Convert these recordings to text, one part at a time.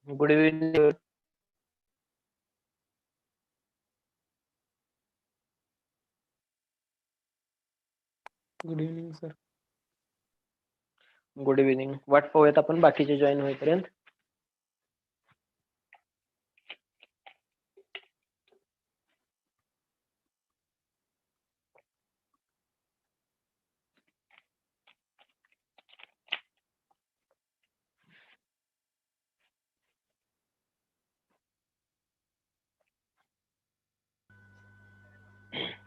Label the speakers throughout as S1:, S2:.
S1: Good evening.
S2: Good evening sir.
S1: Good evening. वाट पाहूयात आपण बाकीचे जॉईन होईपर्यंत.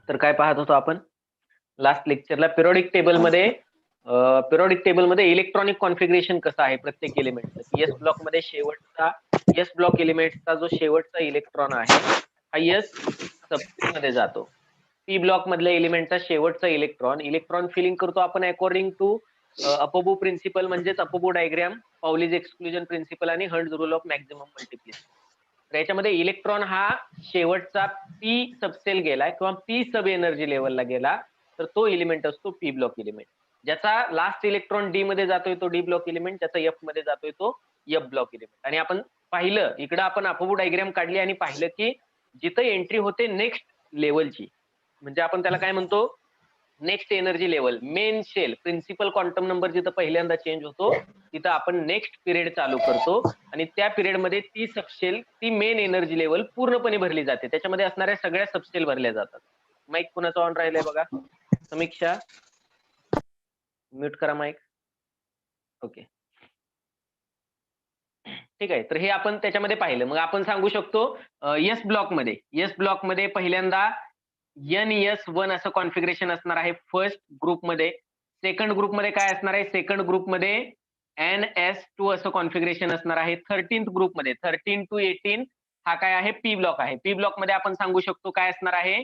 S1: तर काय पाहत होतो आपण लास्ट लेक्चरला पिरियोडिक टेबलमध्ये इलेक्ट्रॉनिक कॉन्फिगरेशन कसं आहे प्रत्येक एलिमेंटचं. एस ब्लॉक मध्ये एस ब्लॉक एलिमेंटचा जो शेवटचा इलेक्ट्रॉन आहे हा एस सबसेल मध्ये जातो. पी ब्लॉक मधल्या एलिमेंटचा शेवटचा इलेक्ट्रॉन फिलिंग करतो आपण अकॉर्डिंग टू अपबो प्रिन्सिपल, म्हणजेच अपबो डायग्राम, पाउलीज एक्सक्लुजन प्रिन्सिपल आणि Hund's rule of maximum multiplicity. तर याच्यामध्ये इलेक्ट्रॉन हा शेवटचा पी सबसेल गेला किंवा पी सब एनर्जी लेवलला गेला तर तो एलिमेंट असतो पी ब्लॉक एलिमेंट. ज्याचा लास्ट इलेक्ट्रॉन डी मध्ये जातोय तो डी ब्लॉक एलिमेंट, ज्याचा एफ मध्ये जातोय तो एफ ब्लॉक एलिमेंट. आणि आपण पाहिलं इकडं आपण अपबो डायग्राम काढली आणि पाहिलं की जिथं एंट्री होते नेक्स्ट लेवलची, म्हणजे आपण त्याला काय म्हणतो, next energy level, main shell, principal quantum number जिथं पहिल्यांदा चेंज होतो तिथं आपण नेक्स्ट पिरियड चालू करतो आणि त्या पिरियड मध्ये ती सबसेल, ती मेन एनर्जी लेवल पूर्णपणे भरली जाते. त्याच्यामध्ये असणाऱ्या सगळ्या सबसेल भरल्या जातात. माईक कुणाचा ऑन राहिलाय बघा. समीक्षा म्यूट करा माईक. ओके, ठीक आहे. तर हे आपण त्याच्यामध्ये पाहिलं. मग आपण सांगू शकतो एस ब्लॉक मध्ये पहिल्यांदा NS1 असं कॉन्फिगरेशन असणार आहे फर्स्ट ग्रुपमध्ये. सेकंड ग्रुपमध्ये काय असणार आहे, सेकंड ग्रुपमध्ये NS2 असं कॉन्फिगरेशन असणार आहे. 13th ग्रुपमध्ये 13 to 18 हा काय आहे, पी ब्लॉक आहे. पी ब्लॉक मध्ये आपण सांगू शकतो काय असणार आहे,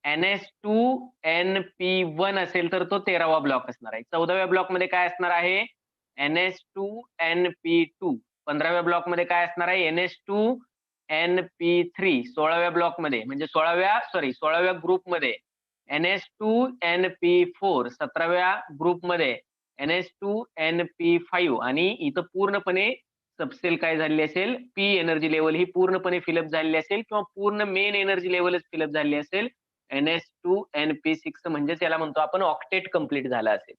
S1: NS2 NP1 असेल तर तो 13वा ब्लॉक असणार आहे. 14व्या ब्लॉक मध्ये काय असणार आहे, NS2 NP2. 15व्या ब्लॉक मध्ये काय असणार आहे, NS2 NP3. 16व्या ब्लॉक मध्ये म्हणजे 16व्या ग्रुपमध्ये NS2 NP4. 17व्या ग्रुपमध्ये NS2 NP5. आणि इथं पूर्णपणे सबसेल काय झालेली असेल, पी एनर्जी लेवल ही पूर्णपणे फिलअप झालेली असेल किंवा पूर्ण मेन एनर्जी लेवलच फिलअप झाली असेल. NS2 NP6 म्हणजेच याला म्हणतो आपण ऑक्टेट कंप्लीट झाला असेल.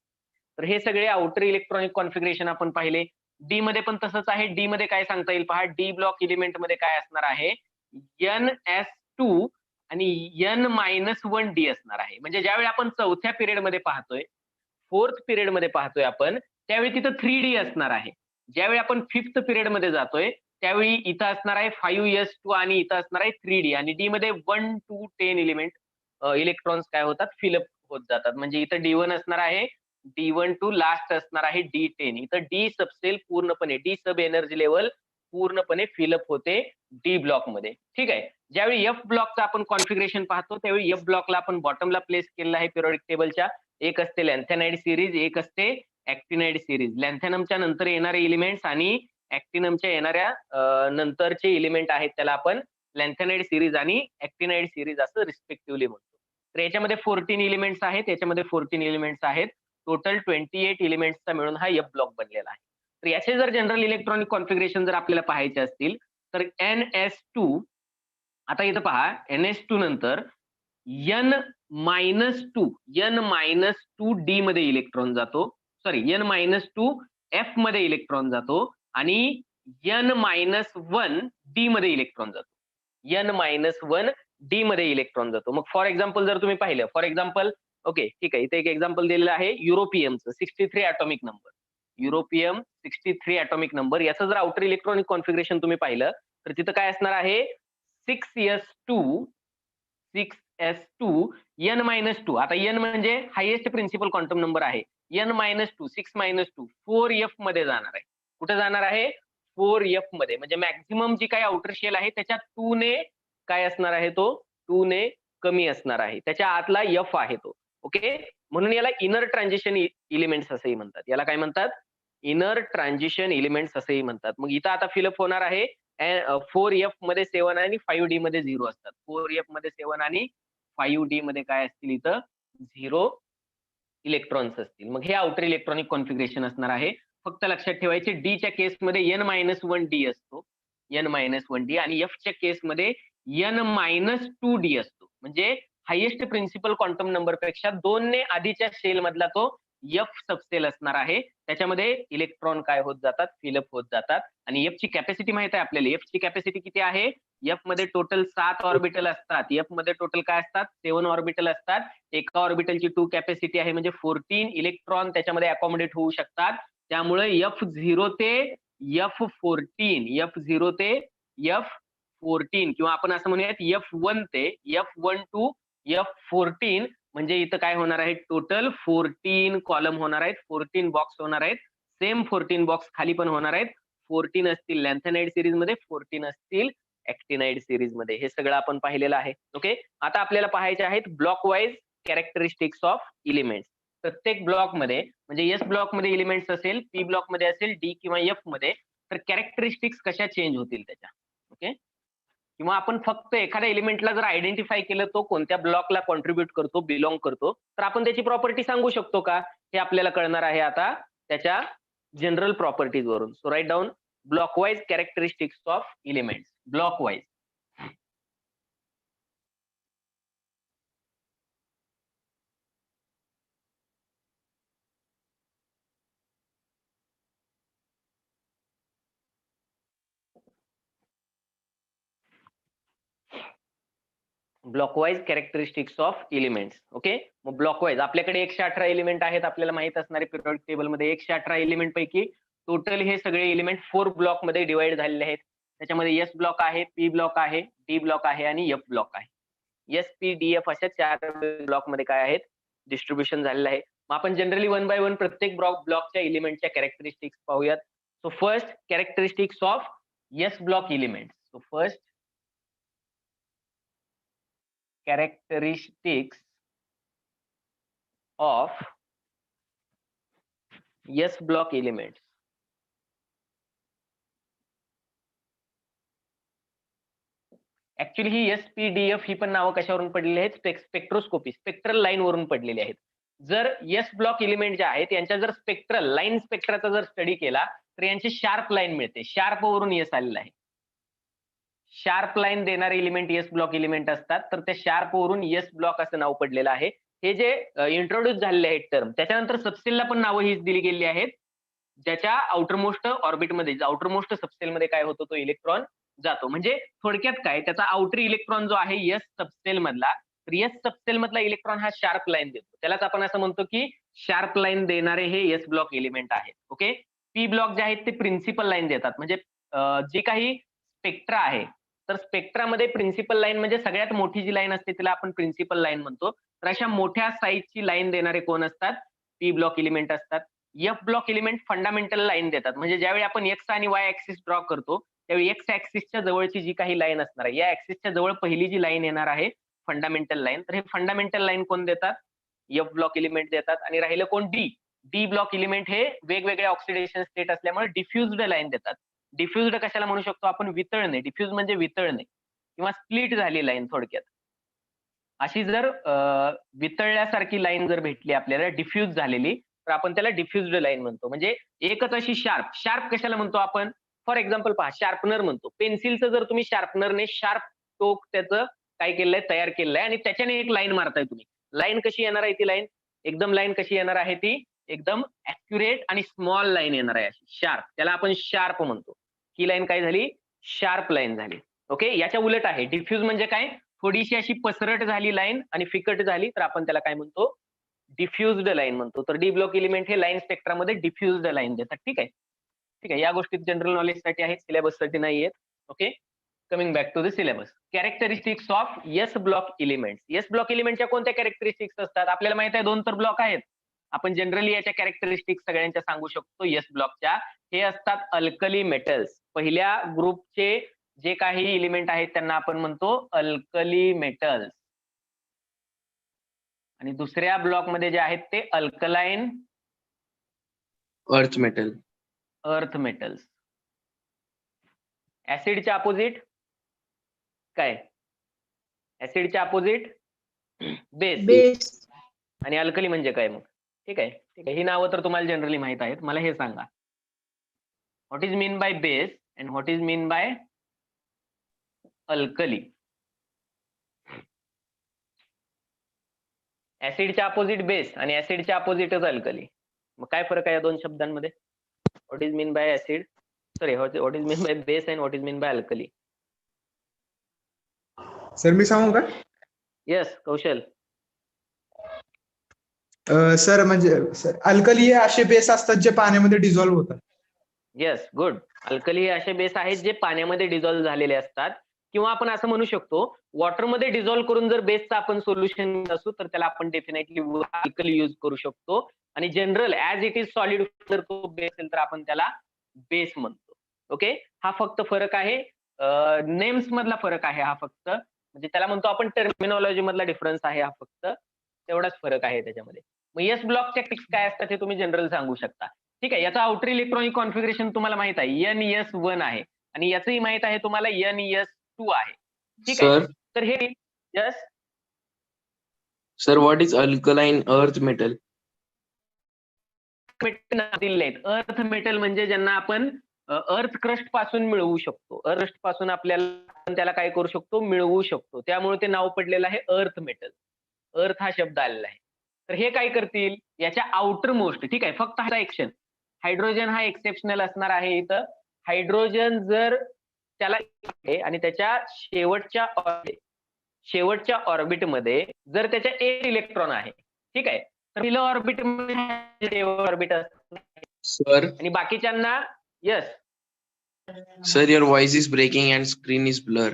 S1: तर हे सगळे आउटर इलेक्ट्रॉनिक कॉन्फिगरेशन आपण पाहिले. डी मध्ये पण तसंच आहे. डी मध्ये काय सांगता येईल पहा, डी ब्लॉक एलिमेंट मध्ये काय असणार आहे, NS2 आणि N-1D असणार आहे. म्हणजे ज्यावेळी आपण चौथ्या पिरियड मध्ये पाहतोय, फोर्थ पिरियड मध्ये पाहतोय आपण, त्यावेळी तिथं 3D असणार आहे. ज्यावेळी आपण फिफ्थ पिरियड मध्ये जातोय त्यावेळी इथं असणार आहे 5s2 आणि इथं असणार आहे 3D. आणि डी मध्ये 1 to 10 एलिमेंट इलेक्ट्रॉन्स काय होतात, फिलअप होत जातात. म्हणजे इथं D1 असणार आहे, D1 टू लास्ट असणार आहे D10. इथं डी सबसेल पूर्णपणे, डी सब एनर्जी लेवल पूर्णपणे फिलअप होते डी ब्लॉक मध्ये. ठीक आहे. ज्यावेळी एफ ब्लॉकचं आपण कॉन्फिगरेशन पाहतो त्यावेळी एफ ब्लॉकला आपण बॉटमला प्लेस केलेला आहे पिरियोडिक टेबलच्या. एक असते लॅन्थेनाइड सिरीज, एक असते ऍक्टिनाइड सिरीज. लॅन्थेनमच्या नंतर येणारे एलिमेंट्स आणि ऍक्टिनमच्या येणाऱ्या नंतरचे एलिमेंट आहेत त्याला आपण लॅन्थेनाइड सिरीज आणि ऍक्टिनाइड सिरीज असं रिस्पेक्टिव्हली म्हणतो. तर याच्यामध्ये 14 एलिमेंट्स आहेत, याच्यामध्ये 14 एलिमेंट्स आहेत. टोटल 28 एलिमेंट्सचा मिळून हा एफ ब्लॉक बनलेला आहे. तर याचे जर जनरल इलेक्ट्रॉनिक कॉन्फिगरेशन जर आपल्याला पाहायचे असतील तर NS2, आता इथं पहा NS2 नंतर N-2 डी मध्ये इलेक्ट्रॉन जातो, N-2 F मध्ये इलेक्ट्रॉन जातो आणि N-1 डी मध्ये इलेक्ट्रॉन जातो. N-1 डी मध्ये इलेक्ट्रॉन जातो. मग फॉर एक्झाम्पल जर तुम्ही पाहिलं, फॉर एक्झाम्पल ओके ठीक आहे, इथे एक एक्झाम्पल दिलेलं आहे युरोपियमचं 63 ॲटॉमिक नंबर. युरोपियम 63 ॲटॉमिक नंबर, याचं जर आउटर इलेक्ट्रॉनिक कॉन्फिगरेशन तुम्ही पाहिलं तर तिथं काय असणार आहे, 6s2 N-2. आता N म्हणजे हायेस्ट प्रिन्सिपल क्वांटम नंबर आहे. N-2 6-2 4f मध्ये जाणार आहे. कुठे जाणार आहे, 4f मध्ये. म्हणजे मॅक्झिमम जी काही आउटर शेल आहे त्याच्या 2 ने काय असणार आहे, तो 2 ने कमी असणार आहे. त्याच्या आतला f आहे तो. ओके, म्हणून याला इनर ट्रान्झिशन एलिमेंट्स असंही म्हणतात. याला काय म्हणतात, इनर ट्रान्झिशन एलिमेंट्स असंही म्हणतात. मग इथं आता फिलअप होणार आहे 4f मध्ये 7 आणि 5d मध्ये 0 असतात. 4f मध्ये 7 आणि 5d मध्ये काय असतील, इथं 0 इलेक्ट्रॉन्स असतील. मग हे आउटर इलेक्ट्रॉनिक कॉन्फिगरेशन असणार आहे. फक्त लक्षात ठेवायचे, डी च्या केसमध्ये N-1D असतो n-1d आणि F च्या केसमध्ये n-2d असतो. म्हणजे हायेस्ट प्रिन्सिपल क्वांटम नंबर पेक्षा 2 ने आधीच्या शेल मधला तो F सबसेल असणार आहे. त्याच्यामध्ये इलेक्ट्रॉन काय होत जातात, फिलअप होत जातात आणि F ची कॅपॅसिटी माहित आहे आपल्याला. F ची कॅपॅसिटी किती आहे? F मध्ये टोटल 7 ऑर्बिटल असतात. F मध्ये टोटल काय असतात? 7 ऑर्बिटल असतात. एका ऑर्बिटलची 2 कॅपॅसिटी आहे म्हणजे 14 इलेक्ट्रॉन त्याच्यामध्ये अकॉमोडेट होऊ शकतात. त्यामुळे F0 ते F14 ते F14 किंवा आपण असं म्हणूयात F1 ते F1 टू F14 म्हणजे इथं काय होणार आहे? टोटल 14 कॉलम होणार आहेत, 14 बॉक्स होणार आहेत. सेम 14 बॉक्स खाली पण होणार आहेत. 14 असतील लॅन्थेनाइड सिरीज मध्ये, 14 असतील ऍक्टिनाइड सिरीज मध्ये. हे सगळं आपण पाहिलेलं आहे. ओके, आता आपल्याला पाहायचे आहेत block wise characteristics of elements. प्रत्येक ब्लॉक मध्ये म्हणजे एस ब्लॉक मध्ये एलिमेंट्स असेल, पी ब्लॉक मध्ये असेल, डी किंवा एफ मध्ये, तर कॅरेक्टरिस्टिक्स कशा चेंज होतील त्याच्या. ओके, किंवा आपण फक्त एखाद्या एलिमेंटला जर आयडेंटिफाय केलं तो कोणत्या ब्लॉकला कॉन्ट्रीब्युट करतो, बिलॉंग करतो, तर आपण त्याची प्रॉपर्टी सांगू शकतो का? हे आपल्याला कळणार आहे आता त्याच्या जनरल प्रॉपर्टीज वरून. So write down block wise characteristics of elements. Block wise blockwise characteristics of elements. Okay, मग ब्लॉकवाईज आपल्याकडे 118 एलिमेंट आहेत, आपल्याला माहित असणारे पिरियडिक टेबल मध्ये 118 एलिमेंट पैकी टोटल हे सगळे एलिमेंट 4 ब्लॉक मध्ये डिवाइड झालेले आहेत. त्याच्यामध्ये एस ब्लॉक आहे, पी ब्लॉक आहे, डी ब्लॉक आहे आणि एफ ब्लॉक आहे. एस पी डी एफ अशा 4 ब्लॉक मध्ये काय आहेत, डिस्ट्रीब्युशन झालेलं आहे. मग आपण जनरली 1 बाय 1 प्रत्येक ब्लॉकच्या एलिमेंटच्या कॅरेक्टरिस्टिक्स पाहूयात. So first characteristics of S block elements. So first characteristics of S block elements. Actually he SPDF ही पण नावं कशावरून पडलेली आहेत? स्पेक्ट्रोस्कोपी, स्पेक्ट्रल लाईन वरून पडलेली आहेत. जर एस ब्लॉक एलिमेंट जे आहेत यांच्या जर स्पेक्ट्रल लाईन स्पेक्ट्राचा जर स्टडी केला तर यांची शार्प लाईन मिळते. शार्प वरून एस आलेला आहे. शार्प लाईन देणारे एलिमेंट एस ब्लॉक एलिमेंट असतात, तर त्या शार्प वरून एस ब्लॉक असं नाव पडलेलं आहे. हे जे इंट्रोड्यूस झालेले आहेत टर्म, त्याच्यानंतर सबसेलला पण नावं हीच दिली गेली आहेत. ज्याच्या आउटरमोस्ट ऑर्बिटमध्ये, आउटरमोस्ट सबसेलमध्ये काय होतो, तो इलेक्ट्रॉन जातो. म्हणजे थोडक्यात काय, त्याचा आउटर इलेक्ट्रॉन जो आहे एस सबसेल मधला, तर एस सबसेल मधला इलेक्ट्रॉन हा शार्प लाईन देतो. त्यालाच आपण असं म्हणतो की शार्प लाईन देणारे हे एस ब्लॉक एलिमेंट आहेत. ओके, पी ब्लॉक जे आहेत ते प्रिन्सिपल लाईन देतात. म्हणजे जे काही स्पेक्ट्रा आहे, तर स्पेक्ट्रामध्ये प्रिन्सिपल लाईन म्हणजे सगळ्यात मोठी जी लाईन असते तिला आपण प्रिन्सिपल लाईन म्हणतो. तर अशा मोठ्या साईजची लाईन देणारे कोण असतात? पी ब्लॉक एलिमेंट असतात. F block element fundamental line देतात. म्हणजे ज्यावेळी आपण एक्स आणि वाय ऍक्सिस ड्रॉ करतो त्यावेळी एक्स ऍक्सिसच्या जवळची जी काही लाईन असणार आहे, या ऍक्सिसच्या जवळ पहिली जी लाईन येणार आहे फंडामेंटल लाईन, तर हे फंडामेंटल लाईन कोण देतात? एफ ब्लॉक एलिमेंट देतात. आणि राहिलं कोण? डी ब्लॉक एलिमेंट हे वेगवेगळे ऑक्सिडेशन स्टेट असल्यामुळे डिफ्युज्ड लाईन देतात. डिफ्युज्ड कशाला म्हणू शकतो आपण? वितळणे. डिफ्यूज म्हणजे वितळणे किंवा स्प्लिट झाली लाईन थोडक्यात. अशी जर वितळल्यासारखी लाईन जर भेटली आपल्याला डिफ्यूज झालेली, तर आपण त्याला डिफ्युज्ड लाईन म्हणतो. म्हणजे एकच अशी शार्प कशाला म्हणतो आपण? फॉर एक्झाम्पल पहा, शार्पनर म्हणतो. पेन्सिलचं जर तुम्ही शार्पनरने शार्प टोक त्याचं काय केलंय, तयार केलंय आणि त्याच्याने एक लाईन मारताय तुम्ही. लाईन कशी येणार आहे ती लाईन? एकदम लाईन कशी येणार आहे ती? एकदम ऍक्युरेट आणि स्मॉल लाईन येणार आहे अशी शार्प. त्याला आपण शार्प म्हणतो. ही लाईन काय झाली? शार्प लाईन झाली. ओके, याच्या उलट आहे डिफ्यूज म्हणजे काय? थोडीशी अशी पसरट झाली लाईन आणि फिकट झाली तर आपण त्याला काय म्हणतो? डिफ्युज्ड लाईन म्हणतो. तर डी ब्लॉक एलिमेंट हे लाईन स्पेक्ट्रामध्ये डिफ्युज्ड लाईन देतात. ठीक आहे, ठीक आहे. या गोष्टी जनरल नॉलेजसाठी आहेत, सिलेबससाठी नाही आहेत. Okay, coming back to the syllabus. Characteristics of S block element. S block एलिमेंटच्या कोणत्या कॅरेक्टरिस्टिक्स असतात? आपल्याला माहित आहे 2 तर ब्लॉक आहेत. आपण जनरली याच्या कॅरेक्टरिस्टिक्स सगळ्यांच्या सांगू शकतो एस ब्लॉकच्या. हे असतात अल्कली मेटल्स. पहिल्या ग्रुपचे जे काही एलिमेंट आहेत त्यांना आपण म्हणतो अल्कली मेटल्स. आणि दुसऱ्या ब्लॉक मध्ये जे आहेत ते alkaline
S3: earth metal.
S1: Earth metals. ऍसिडच्या opposite काय? ऍसिडच्या अपोजिट बेस. आणि अल्कली म्हणजे काय मग? ठीक आहे, ठीक आहे. ही नावं तर तुम्हाला जनरली माहित आहेत. मला हे सांगा, what is mean by base and what is mean by alkali. ऍसिडच्या अपोजिट बेस आणि ऍसिडच्या अपोजिटच अल्कली. मग काय फरक आहे या दोन शब्दांमध्ये? What is mean by acid, sorry what is mean by base and what is mean by alkali?
S2: Sir मी सांगू का?
S1: येस कौशल.
S2: सर म्हणजे सर अल्कली हे असे बेस असतात जे पाण्यामध्ये डिझॉल्व्ह होतात.
S1: Yes good. अल्कली हे असे बेस आहेत जे पाण्यामध्ये डिझॉल्व्ह झालेले असतात, किंवा आपण असं म्हणू शकतो वॉटरमध्ये डिझॉल्व्ह करून जर बेसचं आपण सोल्युशन असू तर त्याला आपण डेफिनेटली अल्कली यूज करू शकतो. आणि general as it is solid जर तो बेस असेल तर आपण त्याला बेस म्हणतो. ओके, हा फक्त फरक आहे, नेम्स मधला फरक आहे हा फक्त, म्हणजे त्याला म्हणतो आपण टर्मिनॉलॉजी मधला डिफरन्स आहे हा फक्त, तेवढाच फरक आहे त्याच्यामध्ये. मग एस ब्लॉकच्या ट्रिक्स काय असतात हे तुम्ही जनरल सांगू शकता. ठीक आहे, याचा आउटर इलेक्ट्रॉनिक कॉन्फिगरेशन तुम्हाला माहित आहे NS1 आहे, आणि याचंही माहित आहे तुम्हाला NS2 आहे. ठीक आहे,
S3: Sir,
S1: तर हे yes
S3: sir, what is alkaline earth metal?
S1: Metal दिलेले आहेत. अर्थ मेटल म्हणजे ज्यांना आपण अर्थ क्रस्ट पासून मिळवू शकतो, अर्थ पासून आपल्याला त्याला काय करू शकतो, मिळवू शकतो, त्यामुळे ते नाव पडलेलं आहे अर्थ मेटल. अर्थ हा शब्द आलेला आहे. तर हे काय करतील, याच्या आउटर मोस्ट, ठीक आहे, फक्त हा एक्शन हायड्रोजन हा एक्सेप्शनल असणार आहे इथं. हायड्रोजन जर त्याला आणि त्याच्या शेवटच्या ऑर्बिट मध्ये जर त्याच्या एक इलेक्ट्रॉन आहे, ठीक आहे, तर पहिलं ऑर्बिट मध्ये ऑर्बिट असणार
S3: Sir,
S1: आणि बाकीच्यांना yes.
S3: sir, your voice is breaking and screen is blur.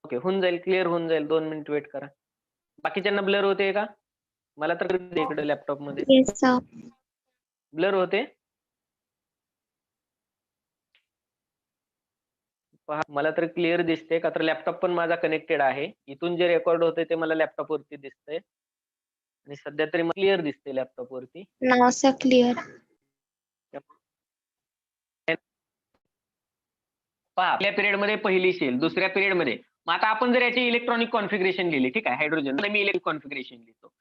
S1: Okay, होऊन जाईल, क्लिअर होऊन जाईल, 2 मिनिट वेट करा. बाकीच्यांना ब्लर होते का? मला तर इकडे लॅपटॉप मध्ये
S4: Yes, sir.
S1: ब्लर होते. पहा, मला तर क्लिअर दिसते का, तर लॅपटॉप पण माझा कनेक्टेड आहे, इथून जे रेकॉर्ड होते ते मला लॅपटॉप वरती दिसतंय आणि सध्या तरी क्लिअर दिसते लॅपटॉप वरती.
S4: Now, sir, clear.
S1: पहा, आपल्या पिरियड मध्ये पहिली शेल, दुसऱ्या पिरियड मध्ये, मग आता आपण जर याची इलेक्ट्रॉनिक कॉन्फिगरेशन लिहिली, ठीक आहे, हायड्रोजन मी इलेक्ट्रॉनिक कॉन्फिगरेशन लिहितो.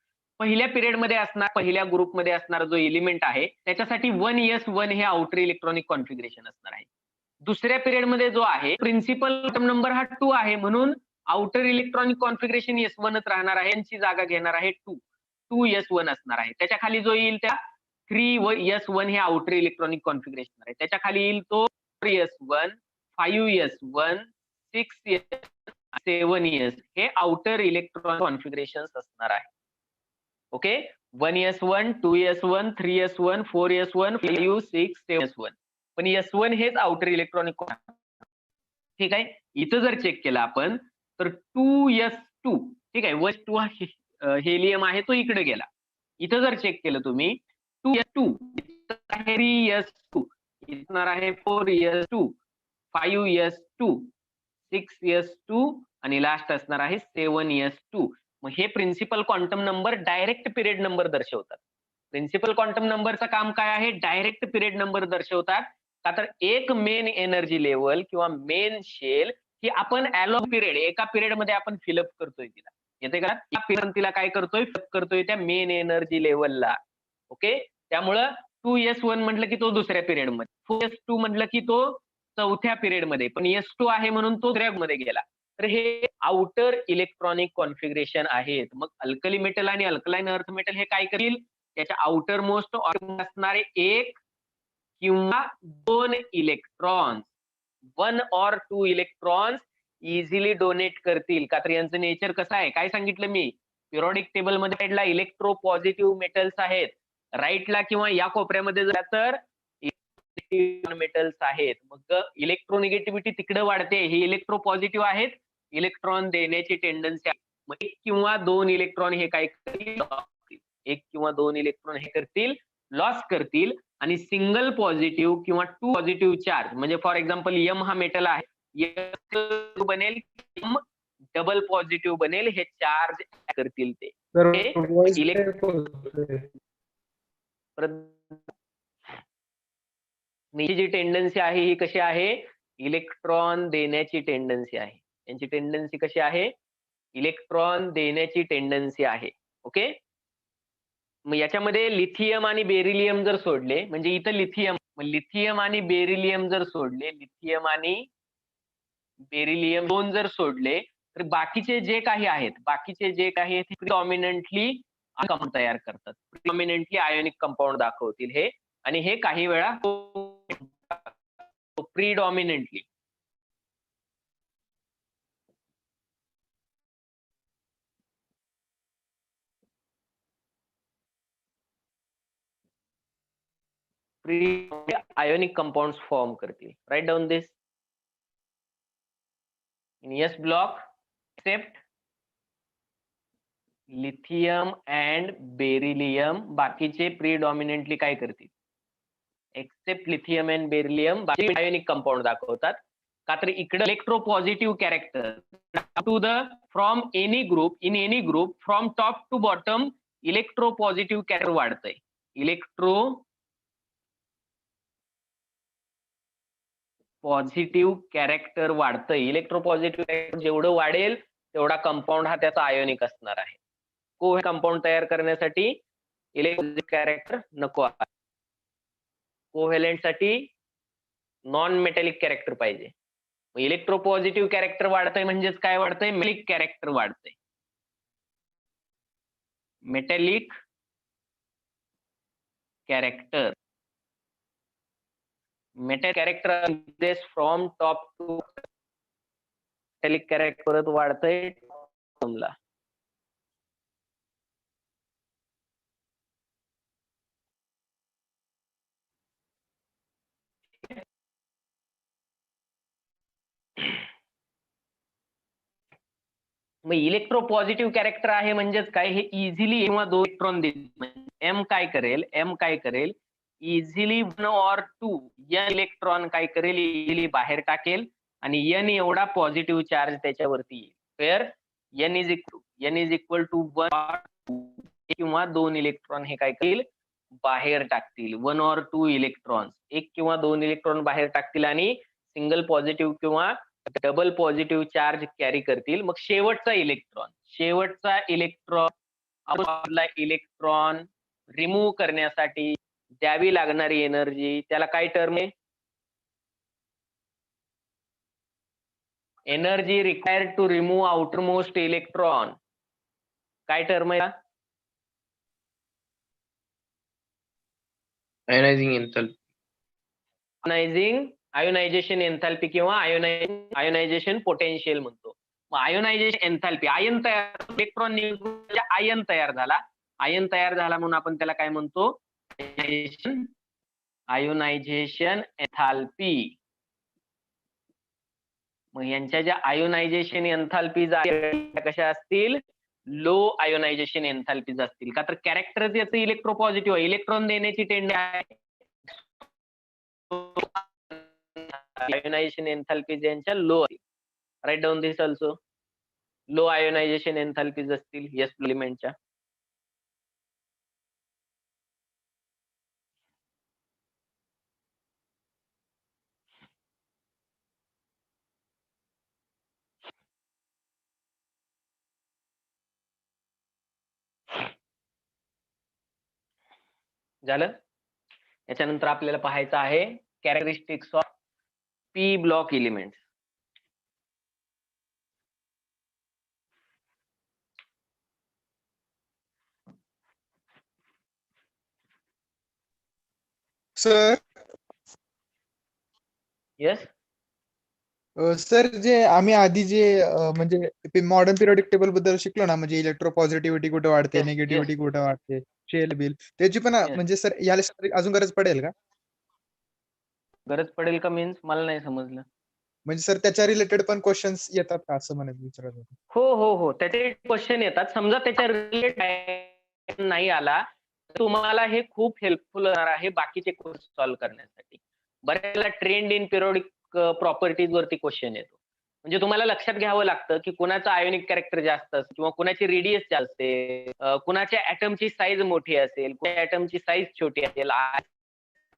S1: पहिल्या पिरियड मध्ये असणार, पहिल्या ग्रुप मध्ये असणार जो एलिमेंट आहे त्याच्यासाठी 1s1 हे आउटर इलेक्ट्रॉनिक कॉन्फिगरेशन असणार आहे. दुसऱ्या पिरियड मध्ये जो आहे प्रिन्सिपल नंबर हा 2 आहे, म्हणून आउटर इलेक्ट्रॉनिक कॉन्फिगरेशन S1 च राहणार आहे, यांची जागा घेणार आहे 2s1 असणार आहे. त्याच्या खाली जो येईल त्या 3s1 हे आउटर इलेक्ट्रॉनिक कॉन्फिगरेशन आहे. त्याच्या खाली येईल तो 4s1, 5s1, 6s, 7s हे आउटर इलेक्ट्रॉनिक कॉन्फिगरेशन असणार आहे. Okay, 1s1, 2s1, 3s1, 4s1, 5, 6, 7s1, पण S1 हेच आउटर इलेक्ट्रॉनिक. ठीक आहे, इथं जर चेक केलं आपण तर 2s2, ठीक आहे, व हेलियम आहे तो इकडे गेला. इथं जर चेक केलं तुम्ही 2s2, 3s2 असणार आहे, 4s2, 5s2, 6s2 आणि लास्ट असणार आहे 7s2. मग हे principal quantum number direct period number दर्शवतात. प्रिन्सिपल क्वांटम नंबरचं काम काय आहे, डायरेक्ट पिरियड नंबर दर्शवतात. का तर एक मेन एनर्जी लेवल किंवा मेन शेल ही आपण अलोंग पिरियड, एका पिरियड मध्ये आपण फिलअप करतोय तिला, येते का, या पिरियड तिला काय करतोय, फिलअप करतोय त्या मेन एनर्जी लेवलला. ओके, त्यामुळं 2s1 म्हटलं की तो दुसऱ्या पिरियड मध्ये, 4s2 म्हटलं की तो चौथ्या पिरियड मध्ये, पण s2 आहे म्हणून तो दुसऱ्या मध्ये गेला. तर हे आउटर इलेक्ट्रॉनिक कॉन्फिगरेशन आहेत. मग अल्कली मेटल आणि अल्कलाइन अर्थ मेटल हे काय करील, त्याच्या आउटर मोस्ट असणारे एक किंवा 2 electrons, 1 or 2 electrons easily donate करतील. का तर यांचं नेचर कसं आहे, काय सांगितलं मी, पिरियोडिक टेबल मध्ये राईटला इलेक्ट्रो पॉझिटिव्ह मेटल्स आहेत, राईटला किंवा या कोपऱ्यामध्ये जर तर मेटल्स आहेत. मग इलेक्ट्रोनिगेटिव्हिटी तिकडे वाढते, हे इलेक्ट्रो पॉझिटिव्ह आहेत, इलेक्ट्रॉन देण्याची टेंडन्सी आहे. मग 1 किंवा 2 इलेक्ट्रॉन हे काय करतील, 1 किंवा 2 इलेक्ट्रॉन हे करतील, लॉस करतील, आणि सिंगल पॉझिटिव्ह किंवा 2 पॉझिटिव्ह चार्ज, म्हणजे फॉर एक्झाम्पल M हा मेटल आहे, M बनेल, M डबल पॉझिटिव्ह बनेल, हे चार्ज करतील ते. जी टेंडन्सी आहे ही कशी आहे, इलेक्ट्रॉन देण्याची टेंडन्सी आहे. यांची टेंडन्सी कशी आहे, इलेक्ट्रॉन देण्याची टेंडन्सी आहे. ओके, मग याच्यामध्ये लिथियम आणि बेरिलियम जर सोडले, म्हणजे इथं लिथियम आणि बेरिलियम जर सोडले, लिथियम आणि बेरिलियम 2 जर सोडले तर बाकीचे जे काही आहेत प्रिडॉमिनंटली कंपाऊंड तयार करतात, प्रिडॉमिनंटली आयोनिक कंपाऊंड दाखवतील हे, आणि हे काही वेळा प्रिडॉमिनंटली ionic compounds form करतील. Write down this. In S block, except lithium and beryllium, बाकीचे predominantly काय करतील? Except lithium and beryllium, बाकी ionic compound दाखवतात. का तर इकडे electropositive character to the from any group in any group from top to bottom electropositive character वाढतंय. Positive character वाढतंय. इलेक्ट्रोपॉझिटिव्ह कॅरेक्टर जेवढं वाढेल तेवढा कंपाऊंड हा त्याचा आयोनिक असणार आहे. को कंपाऊंड तयार करण्यासाठी इलेक्ट्रोपॉझिटिव्ह कॅरेक्टर नको आहे. कोव्हॅलेंट साठी नॉन मेटॅलिक कॅरेक्टर पाहिजे. इलेक्ट्रोपॉझिटिव्ह कॅरेक्टर वाढतंय म्हणजेच काय वाढतंय? मेटॅलिक कॅरेक्टर वाढतंय. Metallic character from top to metallic character परत वाढतंय समजा. मग इलेक्ट्रोपॉझिटिव्ह कॅरेक्टर आहे म्हणजेच काय? हे इझिली किंवा 2 इलेक्ट्रॉन देईल. एम काय करेल इझिली 1 or 2 या इलेक्ट्रॉन काय करेल? इझिली बाहेर टाकेल आणि एन एवढा पॉझिटिव्ह चार्ज त्याच्यावरती येईल. तर एन इज इक्वल टू 1 किंवा 2 इलेक्ट्रॉन हे काय करेल? बाहेर टाकतील. 1 or 2 इलेक्ट्रॉन, 1 किंवा 2 इलेक्ट्रॉन बाहेर टाकतील आणि सिंगल पॉझिटिव्ह किंवा डबल पॉझिटिव्ह चार्ज कॅरी करतील. मग शेवटचा इलेक्ट्रॉन रिमूव्ह करण्यासाठी द्यावी लागणारी एनर्जी, त्याला काय टर्म आहे? Energy required to remove outermost electron. काय टर्म आहे? आयोनायझेशन एन्थॅल्पी किंवा आयोनायझेशन पोटेन्शियल म्हणतो. मग आयोनायझेशन एन्थॅल्पी, आयन तयार, इलेक्ट्रॉन आयन तयार झाला म्हणून आपण त्याला काय म्हणतो? Ionisation enthalpy. मग यांच्या ज्या आयोनायझेशन एन्थॅल्पीज कशा असतील? लो आयोनायझेशन एन्थॅल्पीज असतील. का तर कॅरेक्टरच याचं इलेक्ट्रोपॉझिटिव्ह, इलेक्ट्रॉन देण्याची टेंडन्सी आहे. आयोनायझेशन एन्थॅल्पीज यांच्या लो. राईट डाऊन दिस ऑल्सो. लो आयोनायझेशन एन्थॅल्पीज असतील एस एलिमेंटच्या. झालं. याच्यानंतर आपल्याला पाहायचं आहे characteristics of P block elements.
S2: Sir
S1: yes
S2: sir जे आम्ही आधी म्हणजे मॉडर्न पिरियोडिक टेबल बद्दल शिकलो ना, म्हणजे इलेक्ट्रोपॉझिटिव्हिटी कुठे वाढते,
S1: Yes,
S2: निगेटिव्हिटी
S1: yes.
S2: कुठे वाढते, शेल बिल, त्याची पण
S1: Yes.
S2: म्हणजे सर याला अजून गरज पडेल का?
S1: गरज पडेल का मीन्स मला नाही समजलं.
S2: म्हणजे सर त्याच्या रिलेटेड पण क्वेश्चन्स येतात का असं विचारत होतो.
S1: हो त्याचे क्वेश्चन येतात. समजा त्याच्या रिलेटेड नाही आला तुम्हाला हे खूप हेल्पफुल होणार आहे बाकीचे क्वेश्चन सॉल्व्ह करण्यासाठी. बऱ्याचदा ट्रेंड इन पिरियोडिक प्रॉपर्टीज वरती क्वेश्चन येतो. म्हणजे तुम्हाला लक्षात घ्यावं लागतं की कुणाचं आयोनिक कॅरेक्टर जास्त असेल किंवा कुणाची रेडियस जास्त असेल, कुणाच्या ऍटमची साईज मोठी असेल, कुणाच्या ऍटमची साईज छोटी असेल,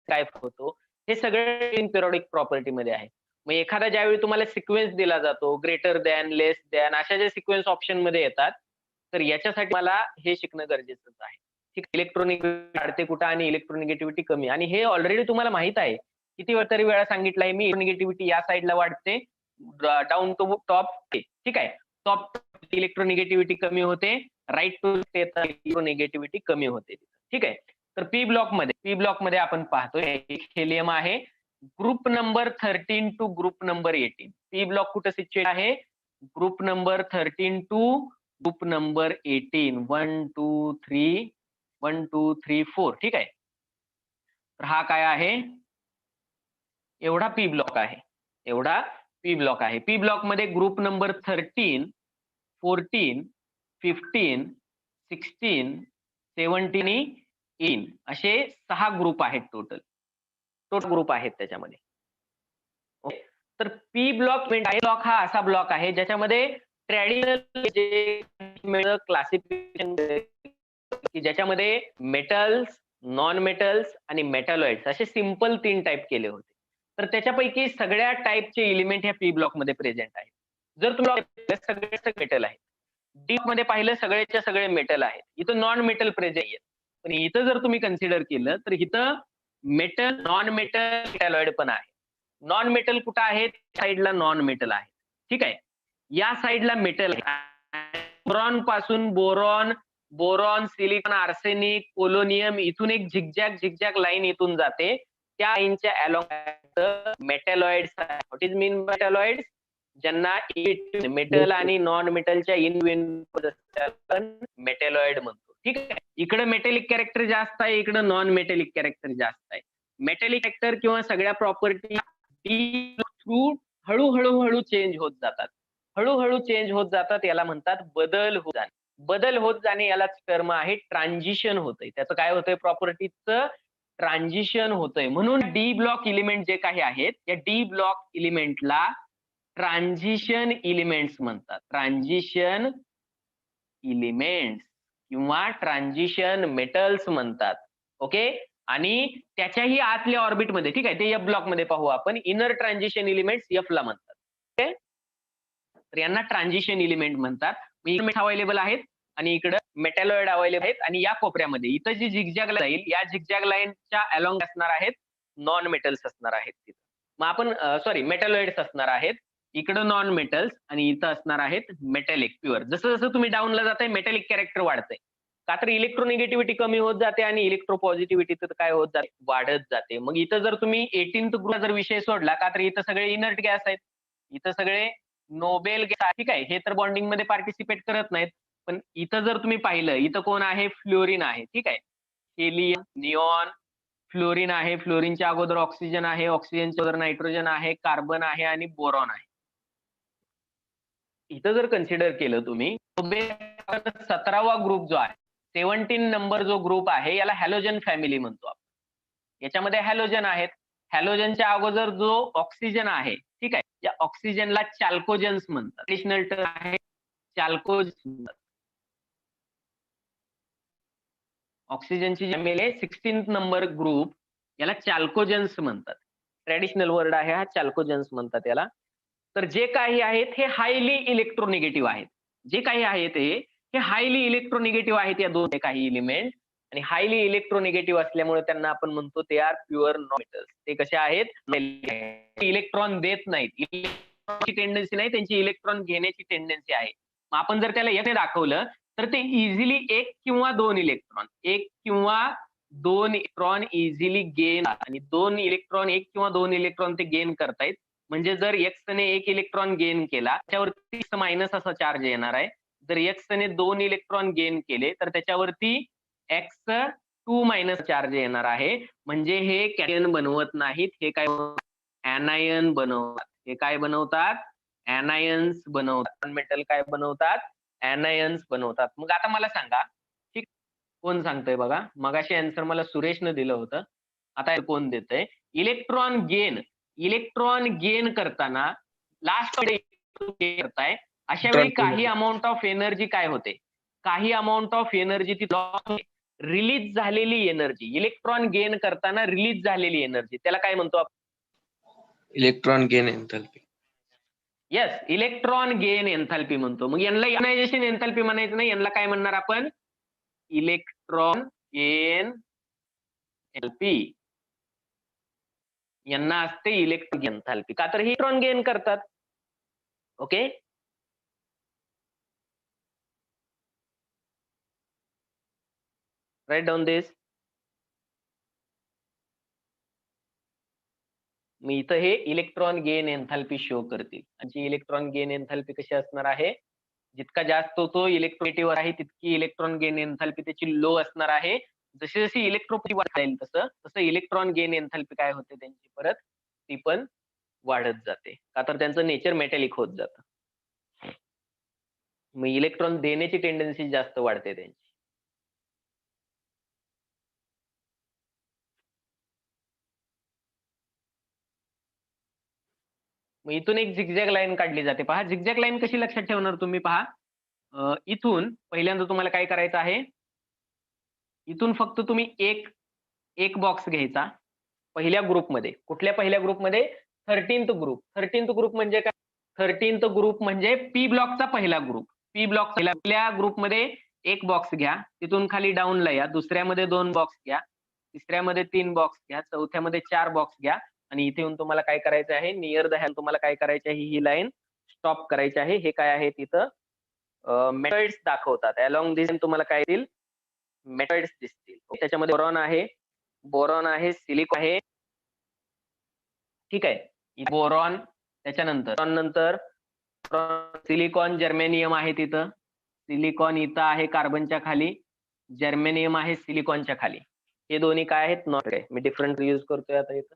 S1: काय होतो हे सगळं इन पिरियोडिक प्रॉपर्टी मध्ये आहे. मग एखादा ज्यावेळी तुम्हाला सिक्वेन्स दिला जातो, ग्रेटर दॅन, लेस दॅन, अशा ज्या सिक्वेन्स ऑप्शन मध्ये येतात, तर याच्यासाठी मला हे शिकणं गरजेचं आहे. ठीक, इलेक्ट्रोनिगेटिव्हिटी वाढते कुठं आणि इलेक्ट्रोनिगेटिव्हिटी कमी, आणि हे ऑलरेडी तुम्हाला माहित आहे. किती तरी वेळा सांगितलंय मी, इलेक्ट्रोनिगेटिव्हिटी या साईडला वाढते डाऊन टू टॉप ठीक आहे. टॉप इलेक्ट्रोनिगेटिव्हिटी कमी होते, राईट टू इलेक्ट्रोनिगेटिव्हिटी कमी होते. ठीक आहे. तर पी ब्लॉक मध्ये आपण पाहतोय हेलियम आहे. Group number 13 to group number 18. P block कुठे सिच्युएट आहे? Group number 13 to group number 18. 1 2 3 1 2 3 4 ठीक आहे. तर हा काय आहे? एवढा पी ब्लॉक आहे. एवढा पी ब्लॉक आहे. पी ब्लॉक मध्ये ग्रुप नंबर 13, 14, 15, 16, 17 आणि 18 असे 6 ग्रुप आहेत टोटल ग्रुप आहेत त्याच्यामध्ये. ओके. तर पी ब्लॉक हा असा ब्लॉक आहे ज्याच्यामध्ये ट्रॅडिशनल जे क्लासिफिकेशन की ज्याच्यामध्ये मेटल्स, नॉन मेटल्स आणि मेटॅलॉइड्स असे सिंपल 3 टाईप केले होते. तर त्याच्यापैकी सगळ्या टाईपचे एलिमेंट ह्या पी ब्लॉक मध्ये प्रेझेंट आहेत. जर तुम्ही सगळे मेटल आहे, डीप मध्ये पाहिलं सगळेच्या सगळे मेटल आहेत. इथं नॉन मेटल प्रेझेंट आहे. पण इथं जर तुम्ही कन्सिडर केलं तर इथं मेटल, नॉन मेटल, मेटॅलॉइड पण आहे. नॉन मेटल कुठं आहे? साईडला नॉन मेटल आहे. ठीक आहे. या साईडला मेटल आहे. बोरॉन पासून बोरॉन, सिलिकॉन, आर्सेनिक, पोलोनियम इथून एक झिगझॅग लाईन इथून जाते. त्या लाईनच्या along metalloids. What is mean metalloids? ज्यांना मेटल आणि नॉन मेटलच्या इन मेटॅलॉइड म्हणतो. ठीक आहे. इकडे मेटॅलिक कॅरेक्टर जास्त आहे, इकडे नॉन मेटॅलिक कॅरेक्टर जास्त आहे. मेटॅलिक कॅरेक्टर किंवा सगळ्या प्रॉपर्टी थ्रू हळूहळू चेंज होत जातात. हळूहळू चेंज होत जातात याला म्हणतात बदल होत जाणे. बदल होत जाणे यालाच टर्म आहे ट्रान्झिशन होतंय. त्याचं काय होतंय? प्रॉपर्टीचं ट्रान्झिशन होतंय. म्हणून डी ब्लॉक एलिमेंट जे काही आहेत या डी ब्लॉक एलिमेंटला ट्रान्झिशन एलिमेंट्स म्हणतात. ट्रान्झिशन एलिमेंट्स किंवा ट्रान्झिशन मेटल्स म्हणतात. ओके. आणि त्याच्याही आतल्या ऑर्बिटमध्ये ठीक आहे ते एफ ब्लॉक मध्ये पाहू आपण. इनर ट्रान्झिशन एलिमेंट्स एफ ला म्हणतात. ओके. तर यांना ट्रान्झिशन एलिमेंट म्हणतात. एलिमेंट अवेलेबल आहेत आणि इकडे मेटॅलॉइड अवेलेबल आहेत आणि या कोपऱ्यामध्ये इथं जी झिगझॅग जाईल या झिगझॅग लाईनच्या अलॉंग असणार आहेत नॉन मेटल्स असणार आहेत तिथं. मग आपण सॉरी मेटॅलॉइड्स असणार आहेत. इकडं नॉन मेटल्स आणि इथं असणार आहेत मेटॅलिक प्युअर. जसं जसं तुम्ही डाऊनला जाताय मेटॅलिक कॅरेक्टर वाढतंय. का तर इलेक्ट्रोनिगेटिव्हिटी कमी होत जाते आणि इलेक्ट्रोपॉझिटिव्हिटी तर काय होत जाते? वाढत जाते. मग इथं जर तुम्ही 18th ग्रुपचा जर विषय सोडला का तर इथं सगळे इनर्ट गॅस आहेत. इथं सगळे नोबेल गॅस ठीक आहे. हे तर बॉन्डिंग मध्ये पार्टिसिपेट करत नाहीत. पण इथं जर तुम्ही पाहिलं इथं कोण आहे? फ्लोरीन आहे. ठीक आहे. हेलियम, निऑन, फ्लोरीन आहे. फ्लोरीनच्या अगोदर ऑक्सिजन आहे. ऑक्सिजनच्या अगोदर नायट्रोजन आहे, कार्बन आहे आणि बोरॉन आहे. इथं जर कन्सिडर केलं तुम्ही 17वा ग्रुप जो आहे 17 नंबर जो ग्रुप आहे याला हॅलोजन फॅमिली म्हणतो आपण. याच्यामध्ये हॅलोजन आहेत. हॅलोजनच्या अगोदर जो ऑक्सिजन आहे ठीक आहे या ऑक्सिजनला चाल्कोजन्स म्हणतात. ट्रेडिशनल टर्म आहे चाल्कोजन. ऑक्सिजनची फॅमिली 16th नंबर ग्रुप याला चाल्कोजन्स म्हणतात. ट्रॅडिशनल वर्ड आहे हा चाल्कोजन्स म्हणतात याला. तर जे काही आहेत हे हायली इलेक्ट्रोनिगेटिव्ह आहेत. जे काही आहेत हे हायली इलेक्ट्रोनिगेटिव्ह आहेत या दोन काही एलिमेंट आणि हायली इलेक्ट्रोनिगेटिव्ह असल्यामुळे त्यांना आपण म्हणतो ते आर प्युअर नॉन मेटल्स. ते कसे आहेत? इलेक्ट्रॉन देत नाहीत. इलेक्ट्रॉनची टेंडन्सी नाही त्यांची इलेक्ट्रॉन घेण्याची टेंडन्सी आहे. मग आपण जर त्याला याने दाखवलं तर ते इझिली एक किंवा दोन इलेक्ट्रॉन इझिली गेन आणि एक किंवा दोन इलेक्ट्रॉन ते गेन करतायत. म्हणजे जर एक्स ने एक इलेक्ट्रॉन गेन केला त्याच्यावरती मायनस असा चार्ज येणार आहे. जर एक्स ने 2 इलेक्ट्रॉन गेन केले तर त्याच्यावरती एक्स 2 मायनस चार्ज येणार आहे. म्हणजे हे कॅटायन बनवत नाहीत. हे काय ऍनायन बनवतात. हे काय बनवतात? ऍनायन्स बनवतात. मेटल काय बनवतात? ऍनायन्स बनवतात. मग आता मला सांगा ठीक कोण सांगतंय बघा. मगाशी आन्सर मला सुरेशनं दिलं होतं. आता कोण देतंय? इलेक्ट्रॉन गेन करताना लास्ट करताय अशा वेळी काही अमाऊंट ऑफ एनर्जी काय होते? काही अमाऊंट ऑफ एनर्जी ती रिलीज झालेली एनर्जी. इलेक्ट्रॉन गेन करताना रिलीज झालेली एनर्जी त्याला काय म्हणतो आपण?
S3: Electron gain एन्थॅल्पी.
S1: Yes, electron gain एन्थॅल्पी म्हणतो. मग यांना इओनायझेशन एन्थॅल्पी म्हणायचं नाही. यांना काय म्हणणार आपण? Electron gain एन्थॅल्पी. यांना असते इलेक्ट्रॉन एन्थॅल्पी. का तर हे इलेक्ट्रॉन गेन करतात. ओके. राईट डाऊन दिस. मी इथं हे इलेक्ट्रॉन गेन एन्थाल्पी शो करतील. आणि इलेक्ट्रॉन गेन एन्थाल्पी कशी असणार आहे, जितका जास्त तो इलेक्ट्रोनेटिव्ह आहे तितकी इलेक्ट्रॉन गेन एन्थाल्पी त्याची लो असणार आहे. जशी जशी इलेक्ट्रोपटी वाढेल तसं इलेक्ट्रॉन गेन एन्थाल्पी काय होते त्यांची परत ती पण वाढत जाते, का तर त्यांचं नेचर मेटॅलिक होत जातं. मग इलेक्ट्रॉन देण्याची टेंडन्सी जास्त वाढते त्यांची. मग इथून एक झिगझॅग लाईन काढली जाते. पहा झिगझॅग लाईन कशी लक्षात ठेवणार तुम्ही. पहा इथून पहिल्यांदा तुम्हाला काय करायचं आहे, इथून फक्त तुम्ही एक बॉक्स घ्यायचा पहिल्या ग्रुपमध्ये. कुठल्या पहिल्या ग्रुपमध्ये? 13th group. 13th ग्रुप म्हणजे काय? 13th ग्रुप म्हणजे पी ब्लॉकचा पहिला ग्रुप. पी ब्लॉक पहिल्या ग्रुपमध्ये एक बॉक्स घ्या, तिथून खाली डाऊनला या, दुसऱ्यामध्ये 2 बॉक्स घ्या, तिसऱ्यामध्ये 3 बॉक्स घ्या, चौथ्यामध्ये 4 बॉक्स घ्या आणि इथे येऊन तुम्हाला काय करायचं आहे, नियर द हॅल तुम्हाला काय करायचं आहे, ही लाईन स्टॉप करायची आहे. हे काय आहे तिथं मेथड्स दाखवतात. अलोंग दिस तुम्हाला काय येईल, मेथड्स दिसतील. त्याच्यामध्ये बोरॉन आहे, सिलिकॉन आहे. ठीक आहे. बोरॉन त्याच्यानंतर सिलिकॉन, जर्मेनियम आहे तिथं. सिलिकॉन इथं आहे कार्बनच्या खाली, जर्मेनियम आहे सिलिकॉनच्या खाली. हे दोन्ही काय आहेत, नॉट आहे. मी डिफरंट यूज करतोय आता इथं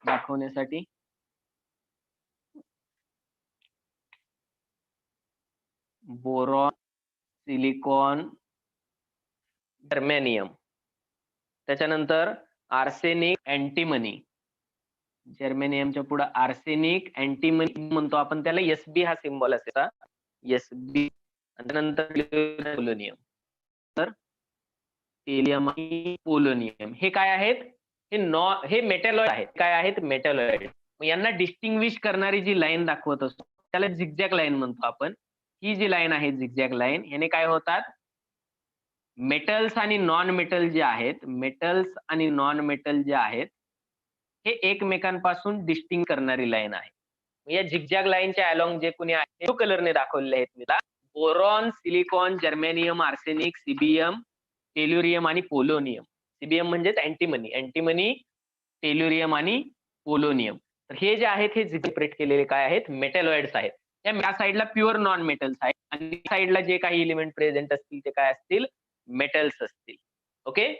S1: दाखवण्यासाठी. Boron, silicon, germanium. त्याच्यानंतर आर्सेनिक, अँटीमनी. जर्मेनियमच्या पुढे आर्सेनिक, अँटीमनी म्हणतो आपण त्याला. एसबी हा सिम्बॉल असेल, एसबी. त्यानंतर पोलोनियम. तर टेलियम आणि पोलोनियम हे काय आहेत, हे मेटॅलॉइड आहेत. काय आहेत, मेटॅलॉइड. यांना डिस्टिंग्विश करणारी जी लाईन दाखवत असतो त्याला झिगझॅग लाईन म्हणतो आपण. ही जी लाईन आहे झिगझॅग लाईन, याने काय होतात, मेटल्स आणि नॉन मेटल जे आहेत, मेटल्स आणि नॉन मेटल जे आहेत हे एकमेकांपासून डिस्टिंग करणारी लाईन आहे. या झिगझॅग लाईनच्या अलोंग जे कोणी आहे ब्लू कलरने दाखवलेले आहेत मी, बोरॉन, सिलिकॉन, जर्मेनियम, आर्सेनिक, सीबियम, टेल्युरियम आणि पोलोनियम. सीबियम म्हणजेच अँटीमनी, टेल्युरियम आणि पोलोनियम. तर हे जे आहेत हे सेपरेट केलेले काय आहेत, मेटॅलॉइड्स आहेत. या साईडला प्युअर नॉन मेटल्स आहेत आणि साईडला जे काही एलिमेंट प्रेझेंट असतील ते काय असतील, मेटल्स असतील. ओके.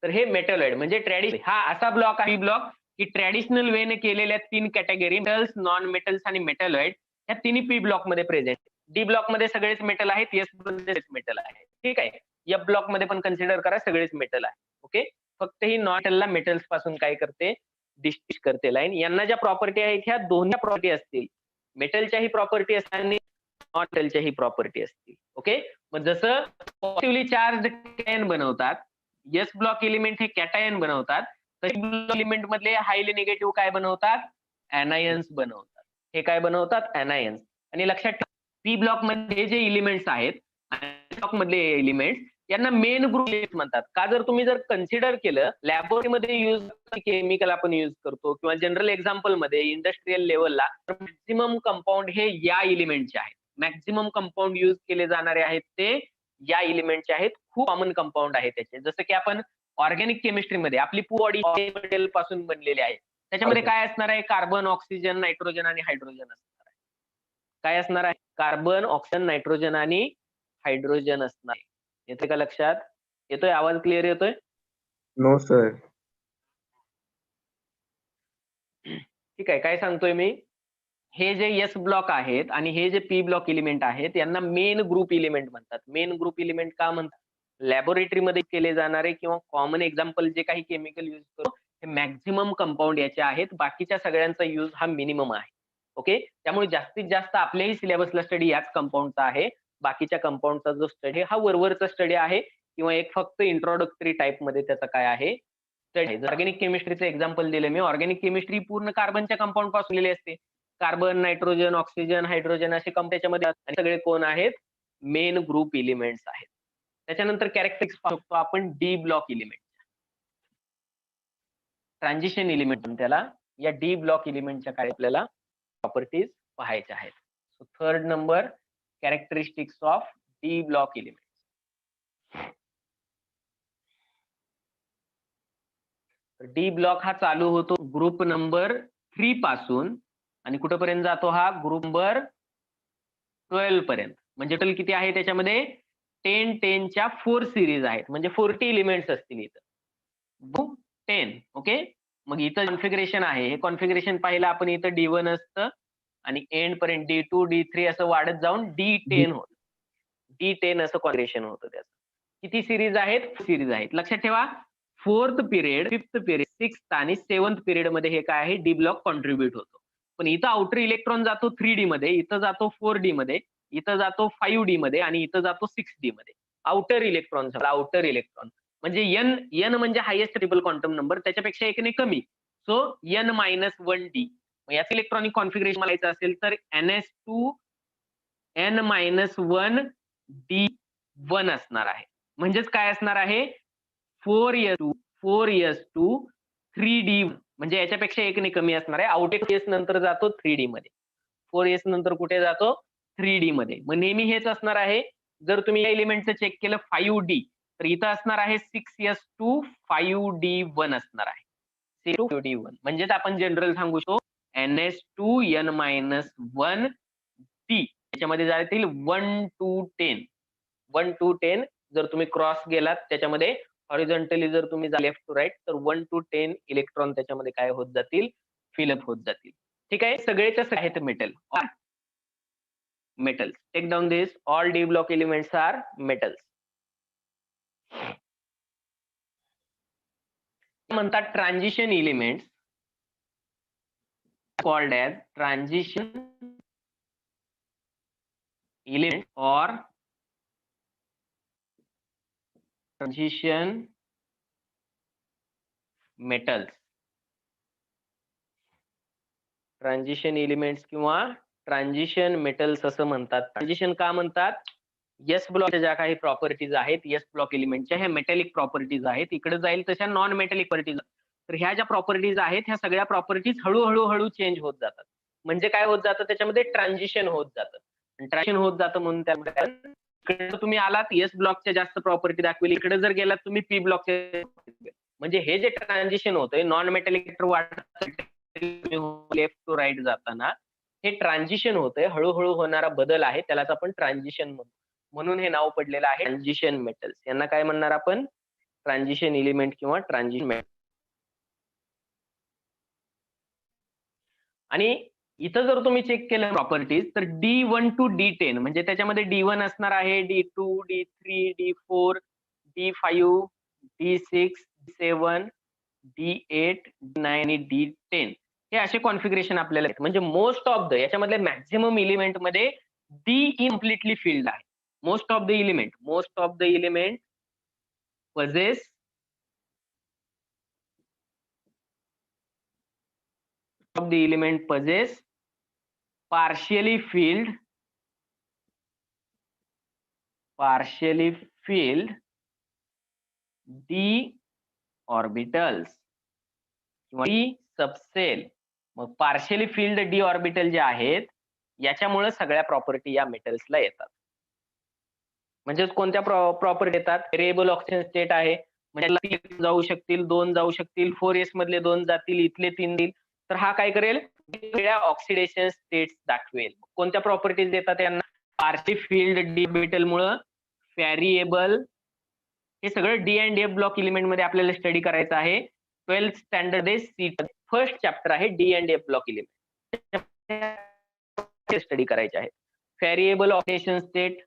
S1: तर हे मेटॅलॉइड म्हणजे ट्रॅडिशनल हा असा ब्लॉक आहे, ब्लॉक की ट्रॅडिशनल वेने केलेल्या 3 कॅटेगरी मेटल्स, नॉन मेटल्स आणि मेटॅलॉइड या तिन्ही पी ब्लॉक मध्ये प्रेझेंट. डी ब्लॉक मध्ये सगळेच मेटल आहेत, एस मध्ये मेटल आहे. ठीक आहे. एफ ब्लॉक मध्ये पण कन्सिडर करा सगळेच मेटल आहे. ओके. फक्त ही नॉन मेटलला मेटल्स पासून काय करते, डिस्टिंग्विश करते लाईन. यांना ज्या प्रॉपर्टी आहेत ह्या दोन्ही प्रॉपर्टी असतील, मेटलच्याही प्रॉपर्टी असतील आणि नॉन मेटलच्याही प्रॉपर्टी असतील. ओके. मग जसं पॉझिटिव्हली चार्ज कॅटायन बनवतात, एस ब्लॉक एलिमेंट हे कॅटायन बनवतात, तरी ब्लॉक एलिमेंट मधले हायली निगेटिव्ह काय बनवतात, एनायन्स बनवतात. हे काय बनवतात, एनायन्स. आणि लक्षात ठेवा पी ब्लॉक मध्ये जे एलिमेंट्स आहेत, ब्लॉक मधले एलिमेंट्स यांना मेन ग्रुप म्हणतात. का जर तुम्ही कन्सिडर केलं लॅबोरेटरीमध्ये यूज केमिकल आपण यूज करतो किंवा जनरल एक्झाम्पल मध्ये इंडस्ट्रियल लेवलला मॅक्झिमम कंपाऊंड हे या एलिमेंटचे आहेत. मॅक्झिमम कंपाऊंड यूज केले जाणारे आहेत ते या एलिमेंटचे आहेत. खूप कॉमन कंपाऊंड आहे त्याचे. जसं की आपण ऑर्गॅनिक केमिस्ट्रीमध्ये आपली बॉडी मेटल पासून बनलेली आहे. त्याच्यामध्ये काय असणार आहे, कार्बन, ऑक्सिजन, नायट्रोजन आणि हायड्रोजन असणार आहे. काय असणार आहे, कार्बन, ऑक्सिजन, नायट्रोजन आणि हायड्रोजन असणार आहे. येते का लक्षात? येतोय आवाज, क्लिअर येतोय?
S3: No sir.
S1: ठीक आहे. काय सांगतोय मी, हे जे एस ब्लॉक आहेत आणि हे जे पी ब्लॉक एलिमेंट आहेत यांना मेन ग्रुप एलिमेंट म्हणतात. मेन ग्रुप एलिमेंट का म्हणतात, लॅबोरेटरीमध्ये केले जाणारे किंवा कॉमन एक्झाम्पल जे काही केमिकल यूज करतो हे मॅक्झिमम कंपाऊंड याचे आहेत. बाकीच्या सगळ्यांचा यूज हा मिनिमम आहे. ओके. त्यामुळे जास्तीत जास्त आपल्याही सिलेबसला स्टडी याच कंपाऊंडचा आहे. बाकीच्या कंपाऊंडचा जो स्टडी हा वरवरचा स्टडी आहे किंवा एक फक्त इंट्रोडक्टरी टाइप मध्ये त्याचा काय आहे, स्टडी. ऑर्गॅनिक केमिस्ट्रीचं एक्झाम्पल दिले मी. ऑर्गॅनिक केमिस्ट्री पूर्ण कार्बनच्या कंपाऊंड पासून लिहिली असते. कार्बन, नायट्रोजन, ऑक्सिजन, हायड्रोजन असे त्याच्यामध्ये सगळे कोण आहेत, मेन ग्रुप एलिमेंट्स आहेत. त्याच्यानंतर कॅरेक्टरिस्टिक्स पाहतो आपण D block element, transition element त्याला. या डी ब्लॉक एलिमेंटच्या काय आपल्याला प्रॉपर्टीज पाहायच्या आहेत. So third number, characteristics of D block elements. D block हा चालू होतो ग्रुप नंबर 3 पासून आणि कुठपर्यंत जातो हा ग्रुप नंबर 12 पर्यंत. म्हणजे टोटल किती आहे त्याच्यामध्ये 10 च्या 4 सिरीज आहेत, म्हणजे 40 एलिमेंट्स असतील इथं 10. ओके, मग इथं कॉन्फिगरेशन आहे, हे कॉन्फिगरेशन पाहिलं आपण इथं D1 असतं आणि एंड पर्यंत D2 D3 असं वाढत जाऊन D10 होतं. D10 असं कॉन्फिगरेशन होतं त्याचं. किती सिरीज आहेत? सिरीज आहेत. लक्षात ठेवा, 4th period, 5th period, 6th आणि 7th पिरियड मध्ये हे काय आहे डी ब्लॉक कॉन्ट्रीब्युट होतो. पण इथं आउटर इलेक्ट्रॉन जातो 3D मध्ये, इथं जातो 4D मध्ये, इथं जातो 5D मध्ये आणि इथं जातो 6D मध्ये. आउटर इलेक्ट्रॉन म्हणजे n म्हणजे हायेस्ट ट्रिपल क्वांटम नंबर, त्याच्यापेक्षा एकने कमी. So n-1d. याचं इलेक्ट्रॉनिक कॉन्फिगरेशन मागायचं असेल तर ns2 n-1d1 असणार आहे. म्हणजेच काय असणार आहे 4s2 3d, म्हणजे याच्यापेक्षा एकने कमी असणार आहे. आउट एस नंतर जातो 3D मध्ये, 4s नंतर कुठे जातो 3D मध्ये. मग नेहमी हेच असणार आहे. जर तुम्ही या एलिमेंटचं चेक केलं 5d, तर इथं असणार आहे 6s2 5d1 असणार आहे. 5d1 म्हणजेच आपण जनरल सांगू शकतो ns2 n-1d. त्याच्यामध्ये जातील 1 to 10. जर तुम्ही क्रॉस गेलात त्याच्यामध्ये हॉरिझॉन्टली जर तुम्ही लेफ्ट टू राईट, तर 1 to 10 इलेक्ट्रॉन त्याच्यामध्ये काय होत जातील, फिलअप होत जातील. ठीक आहे, सगळेच आहेत metals. Take down this. All D block elements are metals. म्हणतात transition elements, called as transition element or transition metals. Transition elements किंवा ट्रान्झिशन मेटल्स असं म्हणतात. ट्रान्झिशन का म्हणतात? एस ब्लॉकच्या ज्या काही प्रॉपर्टीज आहेत, एस ब्लॉक एलिमेंटच्या ह्या मेटॅलिक प्रॉपर्टीज आहेत, इकडे जाईल तशा नॉन मेटॅलिक प्रॉपर्टीज. तर ह्या ज्या प्रॉपर्टीज आहेत ह्या सगळ्या प्रॉपर्टीज हळूहळू चेंज होत जातात. म्हणजे काय होत जातं त्याच्यामध्ये ट्रान्झिशन होत जातं. ट्रान्झिशन होत जातं म्हणून त्यामध्ये इकडे तुम्ही आलात एस ब्लॉकच्या जास्त प्रॉपर्टी दाखवली, इकडे जर गेलात तुम्ही पी ब्लॉकचे, म्हणजे हे जे ट्रान्झिशन होतंय non metallic left to right जाताना हे ट्रान्झिशन होतंय, हळूहळू होणारा बदल आहे, त्यालाच आपण ट्रान्झिशन म्हणतो. म्हणून हे नाव पडलेलं आहे ट्रान्झिशन मेटल्स. यांना काय म्हणणार आपण? ट्रान्झिशन एलिमेंट किंवा ट्रान्झिशन मेटल. आणि इथं जर तुम्ही चेक केलं प्रॉपर्टीज, तर D1 to D10 म्हणजे त्याच्यामध्ये D1 असणार आहे, D2 D3 D4 D5 D6 D7 D8 D9 आणि D10 हे असे कॉन्फिगरेशन आपल्याला आहेत. म्हणजे मोस्ट ऑफ द याच्यामधले मॅक्झिमम एलिमेंट मध्ये D इम्प्लिटली फील्ड आहे. Most of the element possess partially filled d orbitals किंवा d सबसेल. मग पार्शियली फिल्ड डी ऑर्बिटल जे आहेत याच्यामुळे सगळ्या प्रॉपर्टी या मेटल्सला येतात. म्हणजे कोणत्या प्रॉपर्टी येतात? व्हेरिएबल ऑक्सिजन स्टेट आहे, म्हणजे 3 जाऊ शकतील, 2 जाऊ शकतील, 4s मधले 2 जातील, इथले 3 देईल. तर हा काय करेल? वेगवेगळ्या ऑक्सिडेशन स्टेट्स दाखवेल. कोणत्या प्रॉपर्टीज देतात यांना? पार्शियली फिल्ड डी ऑर्बिटल मुळे व्हेरिएबल. हे सगळं D and F block element मध्ये आपल्याला स्टडी करायचं आहे. 12th स्टँडर्ड फर्स्ट चॅप्टर आहे D and F block element study करायचे आहे. व्हेरिएबल ऑक्सिडेशन स्टेट,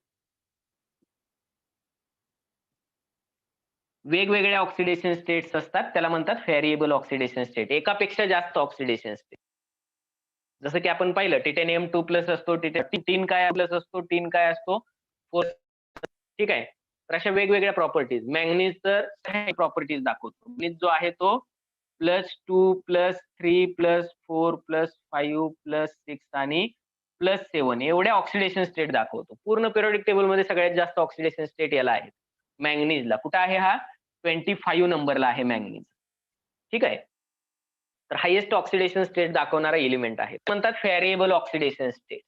S1: वेगवेगळ्या ऑक्सिडेशन स्टेट्स असतात, त्याला म्हणतात व्हेरिएबल ऑक्सिडेशन स्टेट. एकापेक्षा जास्त ऑक्सिडेशन स्टेट. जसं की आपण पाहिलं टिटॅनियम 2+ असतो, टिन काय प्लस असतो, टिन काय असतो 4. ठीक आहे, तर अशा वेगवेगळ्या प्रॉपर्टीज. मॅंगनीज तर प्रॉपर्टीज दाखवतो. मॅंगनीज जो आहे तो +2 +3 +4 +5 +6 आणि +7 एवढ्या ऑक्सिडेशन स्टेट दाखवतो. पूर्ण पिरियोडिक टेबल मध्ये सगळ्यात जास्त ऑक्सिडेशन स्टेट याला आहेत, मॅंगनीजला. कुठं आहे हा? 25 नंबरला आहे मॅंगनीज. ठीक आहे, तर हायेस्ट ऑक्सिडेशन स्टेट दाखवणारा एलिमेंट आहे, म्हणतात व्हेरिएबल ऑक्सिडेशन स्टेट.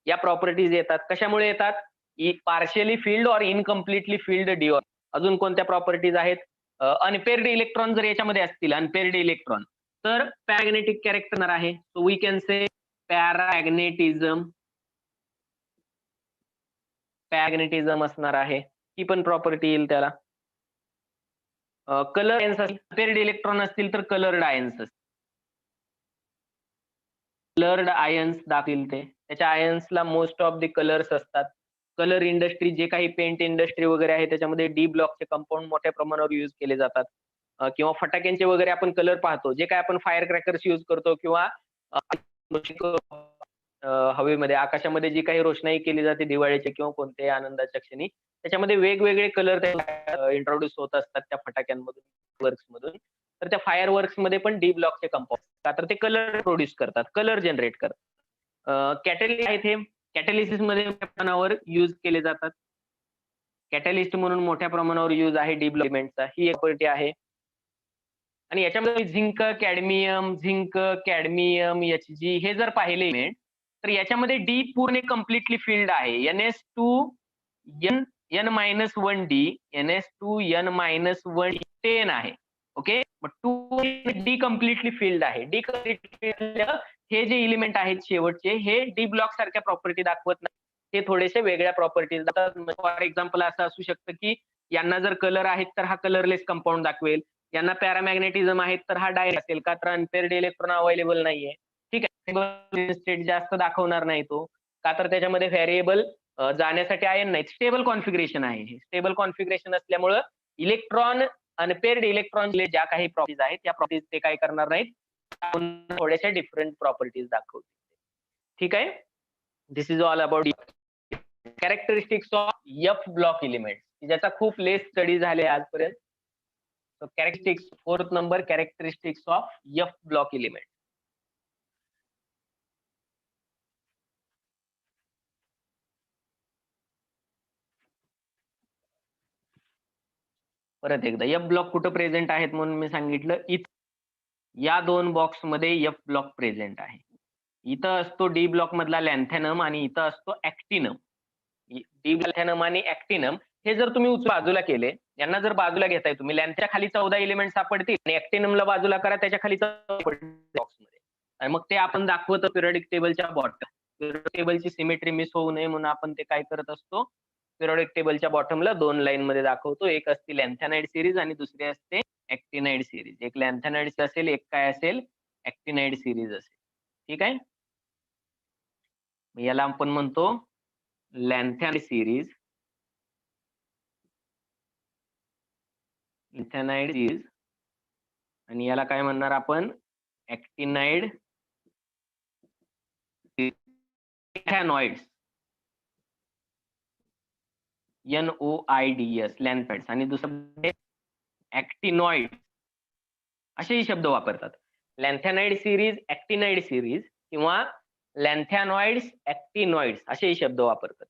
S1: या प्रॉपर्टीज येतात. कशामुळे येतात? पार्शियली फिल्ड और इनकम्प्लिटली फिल्ड डी. अजून कोणत्या प्रॉपर्टीज आहेत? अनपेअर्ड इलेक्ट्रॉन जर याच्यामध्ये असतील, अनपेअर्ड इलेक्ट्रॉन, तर पॅरामॅग्नेटिक कॅरेक्टर आहे. सो वी कॅन से पॅरामॅग्नेटिझम असणार आहे. ही पण प्रॉपर्टी येईल त्याला. कलर आयन्स असतील, अनपेअर्ड इलेक्ट्रॉन असतील तर कलर्ड आयन्स असतील. कलर्ड आयन्स दाखतील ते. त्याच्या आयन्सला मोस्ट ऑफ द कलर्स असतात. कलर इंडस्ट्री, जे काही पेंट इंडस्ट्री वगैरे आहे त्याच्यामध्ये डी ब्लॉकचे कंपाऊंड मोठ्या प्रमाणावर यूज केले जातात. किंवा फटाक्यांचे वगैरे आपण कलर पाहतो, जे काय आपण फायर क्रॅकर्स यूज करतो किंवा हवेमध्ये आकाशामध्ये जी काही रोषणाई केली जाते दिवाळीच्या किंवा कोणत्याही आनंदाच्या क्षणी, त्याच्यामध्ये वेगवेगळे कलर इंट्रोड्यूस होत असतात त्या फटाक्यांमधून, वर्क्स मधून. तर त्या फायर वर्क्स मध्ये पण डी ब्लॉकचे कंपाऊंड, का तर ते कलर प्रोड्यूस करतात, कलर जनरेट करतात. कॅटलिस्ट आहेत, हे कॅटलिसिस मध्ये मोठ्या प्रमाणावर यूज केले जातात. कॅटलिस्ट म्हणून मोठ्या प्रमाणावर यूज आहे डी ब्लॉक एलिमेंटचा. ही एक प्रॉपर्टी आहे. आणि याच्यामध्ये झिंक, कॅडमियम, Hg हे जर पाहिले एलिमेंट, तर याच्यामध्ये डी पूर्ण कम्प्लिटली फिल्ड आहे. n-1d, ns2n-1 10 आहे. ओके, मग 2 डी कम्प्लिटली फिल्ड आहे. डी कम्प्लिटली फिल्ड हे जे एलिमेंट आहेत शेवटचे, हे डी ब्लॉक सारख्या प्रॉपर्टी दाखवत नाही. हे थोडेसे वेगळ्या प्रॉपर्टीज दाखवतात. फॉर एक्झाम्पल असं असू शकतं की यांना जर कलर आहेत तर हा कलरलेस कंपाऊंड दाखवेल, यांना पॅरामॅग्नेटिझम आहेत तर हा डायरेक्ट असेल, का तर अनपेअर्ड इलेक्ट्रॉन अवेलेबल नाहीये. ठीक आहे, स्टेट जास्त दाखवणार नाही तो, का तर त्याच्यामध्ये व्हेरिएबल जाण्यासाठी आयन नाही. स्टेबल कॉन्फिगरेशन आहे हे. स्टेबल कॉन्फिगरेशन असल्यामुळं इलेक्ट्रॉन, अनपेअर्ड इलेक्ट्रॉन ज्या काही प्रॉपर्टीज आहेत त्या प्रॉपर्टीज ते काय करणार नाहीत, थोड्याशा डिफरंट प्रॉपर्टीज दाखवतील. ठीक आहे, this is all about characteristics of F block element, ज्याचा खूप लेस स्टडी झाले आजपर्यंत. So characteristics, fourth number, characteristics of F block element. परत एकदा F ब्लॉक कुठं प्रेझेंट आहेत म्हणून मी सांगितलं, या दोन बॉक्स मध्ये F ब्लॉक प्रेझेंट आहे. इथं असतो डी ब्लॉक मधला लॅन्थॅनम आणि इथं असतो ऍक्टिनम. डी लॅन्थॅनम आणि ऍक्टिनम हे जर तुम्ही बाजूला केले, यांना जर बाजूला घेताय तुम्ही, लॅन्थच्या खाली 14 एलिमेंट सापडतील आणि ऍक्टिनमला बाजूला करा, त्याच्या खाली बॉक्स मध्ये, आणि मग ते आपण दाखवतो पिरियडिक टेबलच्या बॉटम. पिरियडिक टेबलची सिमेट्री मिस होऊ नये म्हणून आपण ते काय करत असतो, पिरियडिक टेबलच्या बॉटमला 2 लाईन मध्ये दाखवतो. एक असते लॅन्थॅनाइड सिरीज आणि दुसरी असते ऍक्टिनाइड सिरीज. एक लॅन्थॅनाइड असेल, एक काय असेल, ऍक्टिनाइड सिरीज असेल. ठीक आहे, याला आपण म्हणतो लॅन्थॅनाइड सिरीज, लॅन्थॅनाइड सिरीज, आणि याला काय म्हणणार आपण, ऍक्टिनाइड लॅन्थॅनॉइड्स, NOIDS, लॅन्थॅनॉइड्स, आणि दुसरं ऍक्टिनॉइड, असेही शब्द वापरतात. लॅन्थॅनाइड सिरीज, ऍक्टिनाइड सिरीज किंवा लॅन्थॅनॉइड्स, ऍक्टिनॉइड्स असेही शब्द वापरतात.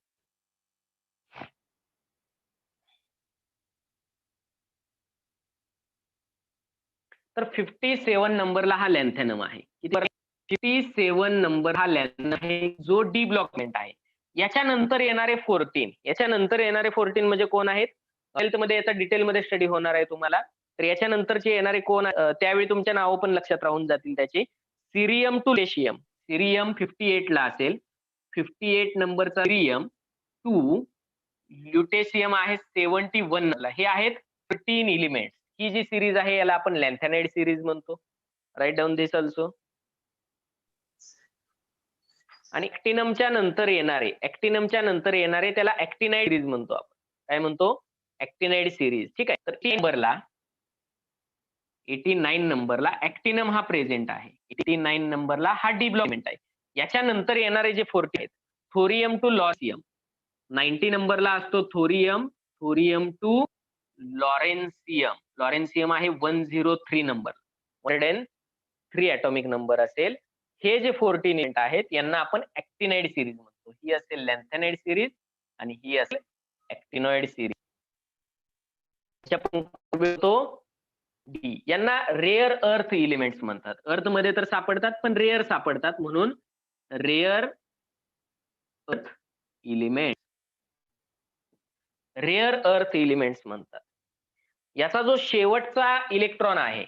S1: तर 57 नंबरला हा लॅन्थॅनम आहे. 57 नंबर हा लॅन्थॅनम आहे, जो डी ब्लॉकमेंट आहे. याच्यानंतर येणारे 14 म्हणजे कोण आहेत, हेल्थ मध्ये याचा डिटेल मध्ये स्टडी होणार आहे तुम्हाला. तर याच्यानंतरचे येणारे कोण, त्यावेळी तुमच्या नाव पण लक्षात राहून जातील त्याची. सिरियम टू लेशियम, सिरियम 58 ला असेल, 58 नंबरचा सिरियम टू ल्युटेशियम आहे 71 ला. हे आहेत 13 एलिमेंट्स. ही जी सिरीज आहे याला आपण लॅन्थॅनाइड सिरीज म्हणतो. राईट डाऊन दिस ऑल्सो. आणि ऍक्टिनमच्या नंतर येणारे त्याला ऍक्टिनाइड सिरीज म्हणतो आपण. काय म्हणतो, ऍक्टिनाइड सिरीज. ठीक आहे, तर 89 नंबरला ऍक्टिनम हा प्रेझेंट आहे. 89 नंबरला हा डी ब्लॉकमेंट आहे. याच्यानंतर येणारे जे 40 आहेत, थोरियम टू लॉरेन्सियम. 90 नंबरला असतो थोरियम, थोरियम टू लॉरेन्सियम. लॉरेन्सियम आहे 103 नंबर, 103 ऍटॉमिक नंबर असेल. हे जे 14 एलिमेंट आहेत यांना आपण ऍक्टिनाइड सिरीज म्हणतो. ही असेल लॅन्थॅनाइड सिरीज आणि ही असेल ऍक्टिनॉइड सिरीज. डी यांना रेअर अर्थ एलिमेंट्स म्हणतात. अर्थ मध्ये तर सापडतात पण रेअर सापडतात, म्हणून रेअर अर्थ इलिमेंट, रेअर अर्थ इलिमेंट्स म्हणतात. याचा जो शेवटचा इलेक्ट्रॉन आहे,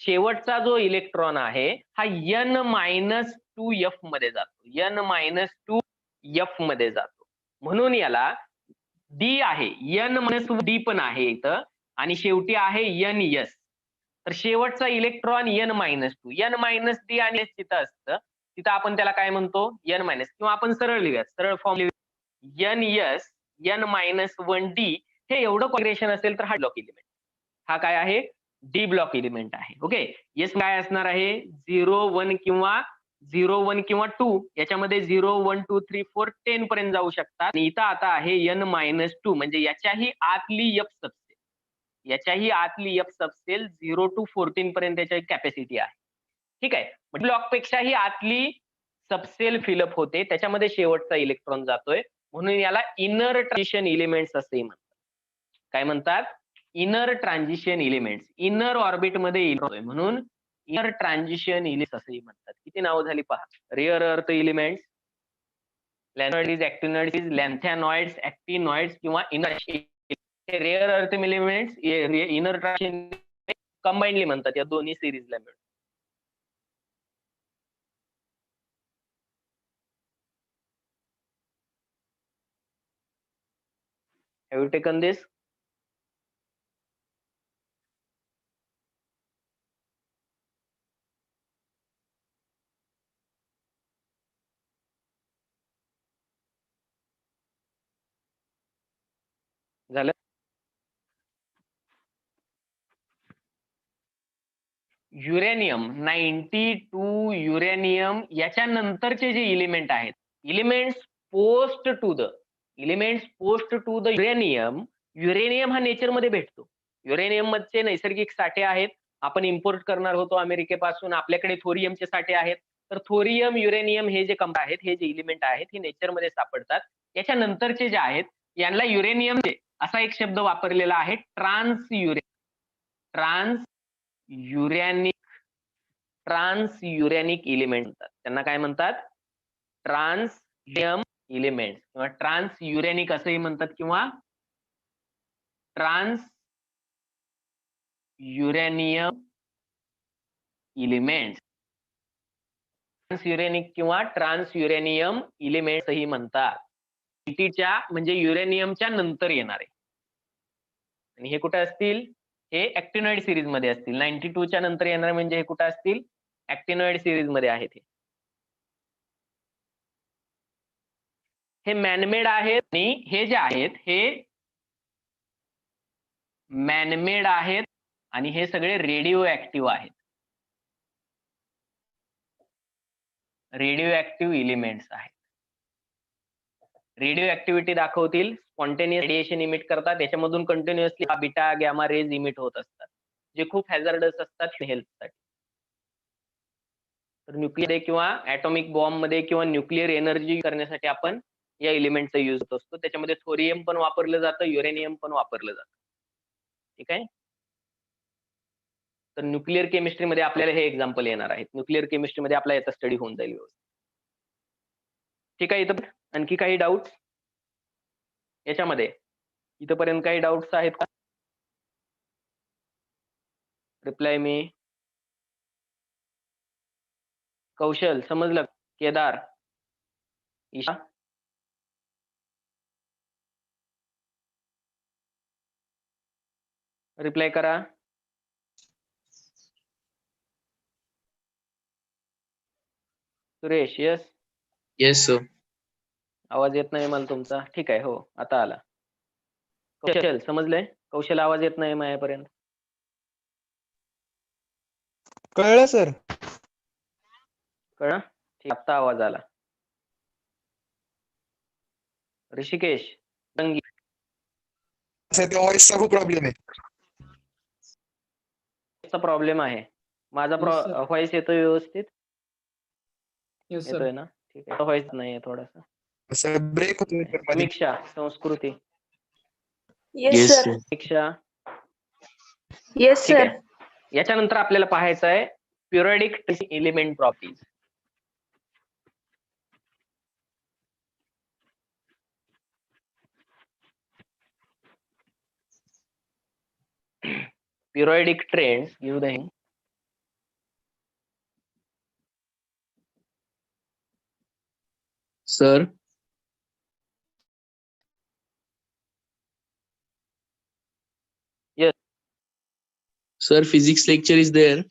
S1: शेवटचा जो इलेक्ट्रॉन आहे हा n-2f मध्ये जातो, n-2f मध्ये जातो. म्हणून याला डी आहे, n-d पण आहे इथं आणि शेवटी आहे ns. तर शेवटचा इलेक्ट्रॉन n-2, n-d आणि s तिथं असतं, तिथं आपण त्याला काय म्हणतो n- किंवा आपण सरळ लिहूयात, सरळ फॉर्म लिहूया ns n-1d. हे एवढं कॉन्फिगरेशन असेल तर हा ब्लॉक इलिमेंट, हा काय आहे डी ब्लॉक इलिमेंट आहे. ओके, येस काय असणार आहे 0 1 किंवा 2 याच्यामध्ये 0 1 2 3 4 10 पर्यंत जाऊ शकतात. आणि इथं आता आहे n-2 म्हणजे याच्याही आतली f सबसेल, याच्याही आतली f सबसेल 0 to 14 पर्यंत त्याची कॅपॅसिटी आहे. ठीक आहे, ब्लॉक पेक्षाही आतली सबसेल फिलअप होते, त्याच्यामध्ये शेवटचा इलेक्ट्रॉन जातोय, म्हणून याला इनर ट्रान्झिशन एलिमेंट्स असे म्हणतात. काय म्हणतात? Inner transition elements. Inner orbit मध्ये येतोय म्हणून इनर ट्रान्झिशन एलिमेंट्स असेही म्हणतात. किती नावं झाली पहा. रेअर अर्थ एलिमेंट्स, लॅनॉइड्स, ऍक्टिनॉइड्स, लॅन्थॅनॉइड्स, ऍक्टिनॉइड्स किंवा inner rare earth elements, inner transition combinedly म्हणतात या दोन्ही सिरीजला मिळून. Have you taken this? झालं? युरेनियम 92 युरेनियम याच्यानंतरचे जे इलिमेंट आहेत, elements post to the uranium. Uranium हा नेचर मध्ये भेटतो. युरेनियम मध्ये नैसर्गिक साठे आहेत, आपण इम्पोर्ट करणार होतो अमेरिकेपासून. आपल्याकडे थोरियमचे साठे आहेत. तर थोरियम, युरेनियम हे जे कंपाऊंड आहेत, हे जे इलिमेंट आहेत, हे नेचर मध्ये सापडतात. याच्यानंतरचे जे आहेत यांना युरेनियम असा एक शब्द वापरलेला आहे, ट्रान्स युरॅनिक इलिमेंट म्हणतात. त्यांना काय म्हणतात? ट्रान्स इलिमेंट किंवा ट्रान्स युरॅनिक असंही म्हणतात किंवा ट्रान्स युरॅनियम इलिमेंट, ट्रान्स युरॅनिक किंवा ट्रान्स युरॅनियम इलिमेंट ही म्हणतात. म्हणजे युरेनियमच्या नंतर येणारे. आणि हे कुठे असतील? हे ऍक्टिनॉइड सिरीज मध्ये असतील. 92 च्या नंतर येणारे म्हणजे हे कुठे असतील? ऍक्टिनॉइड सिरीज मध्ये आहेत. हे मॅनमेड आहेत आणि हे जे आहेत हे मॅनमेड आहेत आणि हे सगळे रेडिओ ऍक्टिव्ह आहेत. रेडिओ ऍक्टिव्ह इलिमेंट्स आहेत. रेडिओ ऍक्टिव्हिटी दाखवतील, स्पॉन्टेनियस रेडिएशन इमिट करतात, त्याच्यामधून continuously beta gamma rays emit होत असतात, जे खूप हॅझार्डस असतात हेल्थसाठी. तर न्यूक्लिअर किंवा ऍटॉमिक बॉम्ब मध्ये किंवा न्यूक्लिअर एनर्जी करण्यासाठी आपण या एलिमेंटचा यूज होत असतो. त्याच्यामध्ये थोरियम पण वापरलं जातं, युरेनियम पण वापरलं जातं. ठीक आहे. तर न्यूक्लिअर केमिस्ट्रीमध्ये आपल्याला हे एक्झाम्पल येणार आहेत. न्यूक्लिअर केमिस्ट्रीमध्ये आपला याचा स्टडी होऊन जाईल व्यवस्थित. ठीक आहे. इथं आणखी काही डाऊट याच्यामध्ये? इथपर्यंत काही डाऊट्स आहेत का? रिप्लाय मी. कौशल समजलं? केदार, ईशा, रिप्लाय करा. सुरेश, यस?
S3: Yes sir.
S1: आवाज येत नाही मला तुमचा. ठीक आहे, हो आता आला. कौशल समजलंय? कौशल आवाज येत नाही माझ्यापर्यंत.
S2: कळलं सर?
S1: कळलं? ठीक, आता आवाज आला. ऋषिकेश, रंगी,
S2: व्हॉइसचा खूप प्रॉब्लेम आहे.
S1: प्रॉब्लेम आहे. माझा व्हॉइस येतोय व्यवस्थित? येतोय ना? ठीक आहे. व्हॉइस नाहीये थोडासा.
S2: सर ब्रेक होतोय सर मध्ये.
S1: Samiksha, Sanskriti.
S3: Yes sir.
S1: Samiksha.
S4: Yes
S1: ठीक
S4: सर.
S1: आहे. याच्यानंतर आपल्याला पाहायचं आहे periodic element properties. periodic trends, give the hint.
S3: Sir.
S1: Yes.
S3: Sir, physics lecture is there.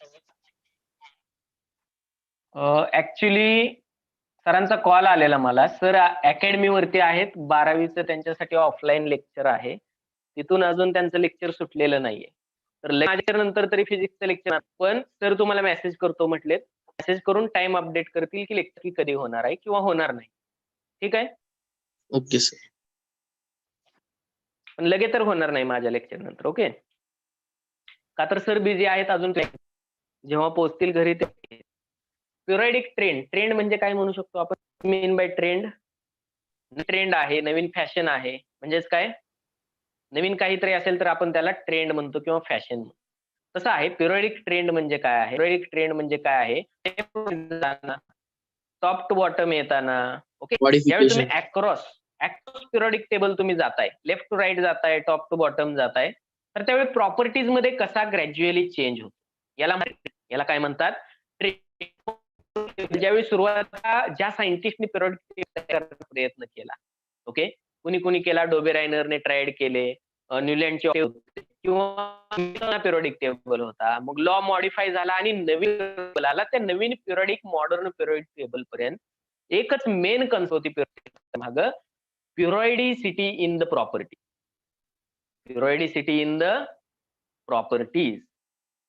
S1: Actually सरांचा कॉल आलेला मला. सर अकॅडमी वरती आहेत, 12वीचं त्यांच्यासाठी ऑफलाईन लेक्चर आहे. तिथून अजून त्यांचं लेक्चर सुटलेलं नाहीये. तर लेक्चर नंतर तरी फिजिक्सचं लेक्चर, पण सर तुम्हाला मेसेज करतो म्हटलेत. मेसेज करून टाइम अपडेट करतील की लेक्चर कधी होणार आहे किंवा होणार नाही. ठीक आहे.
S3: Okay sir.
S1: पण लगेच तर होणार नाही माझ्या लेक्चर नंतर. ओके. का तर सर बिझी आहेत अजून. जेव्हा पोहोचतील घरी ते. पिरियडिक ट्रेंड, ट्रेंड म्हणजे काय म्हणू शकतो आपण? मीन बाय ट्रेंड, ट्रेंड आहे, नवीन फॅशन आहे, म्हणजेच काय, नवीन काहीतरी असेल तर आपण त्याला ट्रेंड म्हणतो किंवा फॅशन म्हणतो. तसं आहे पिरियडिक ट्रेंड म्हणजे काय आहे? पिरियडिक ट्रेंड म्हणजे काय आहे? टॉप टू बॉटम येताना. ओके. ज्यावेळी तुम्ही अक्रॉस पिरियडिक टेबल तुम्ही जाताय, लेफ्ट टू राईट जाताय, टॉप टू बॉटम जाताय, तर त्यावेळी प्रॉपर्टीज मध्ये कसा ग्रॅज्युअली चेंज होतो याला काय म्हणतात? ज्यावेळी सुरुवातीला ज्या सायंटिस्टनी पिरियडिक करण्याचा प्रयत्न केला, ओके, कुणी केला, डोबेरायनरने ट्रायड केले, न्यूलँडचे किंवा पिरियडिक टेबल होता, मग लॉ मॉडिफाय झाला आणि नवीन टेबल आला. त्या नवीन पिरियडिक मॉडर्न पिरियडिक टेबल पर्यंत एकच मेन कन्सेप्ट होती पिरियडिक मागं, periodicity in the property. Periodicity in the properties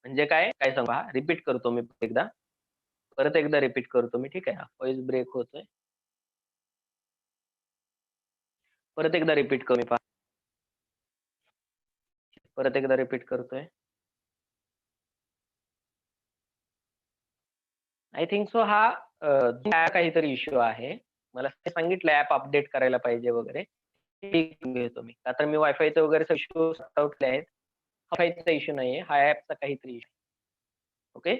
S1: म्हणजे काय सांगा, रिपीट करतो मी परत एकदा रिपीट करतो मी. ठीक आहे. व्हॉइस ब्रेक होतोय. परत एकदा रिपीट करू मी. परत एकदा रिपीट करतोय. आय थिंक सो हा काहीतरी इश्यू आहे. मला सांगितलं ऍप अपडेट करायला पाहिजे वगैरे. ठीक घेतो मी. आता मी वायफायचं वगैरे इश्यू सॉर्ट आउट केले आहेत. वायफायचा इश्यू नाहीये, हा ऍपचा काहीतरी इश्यू. ओके.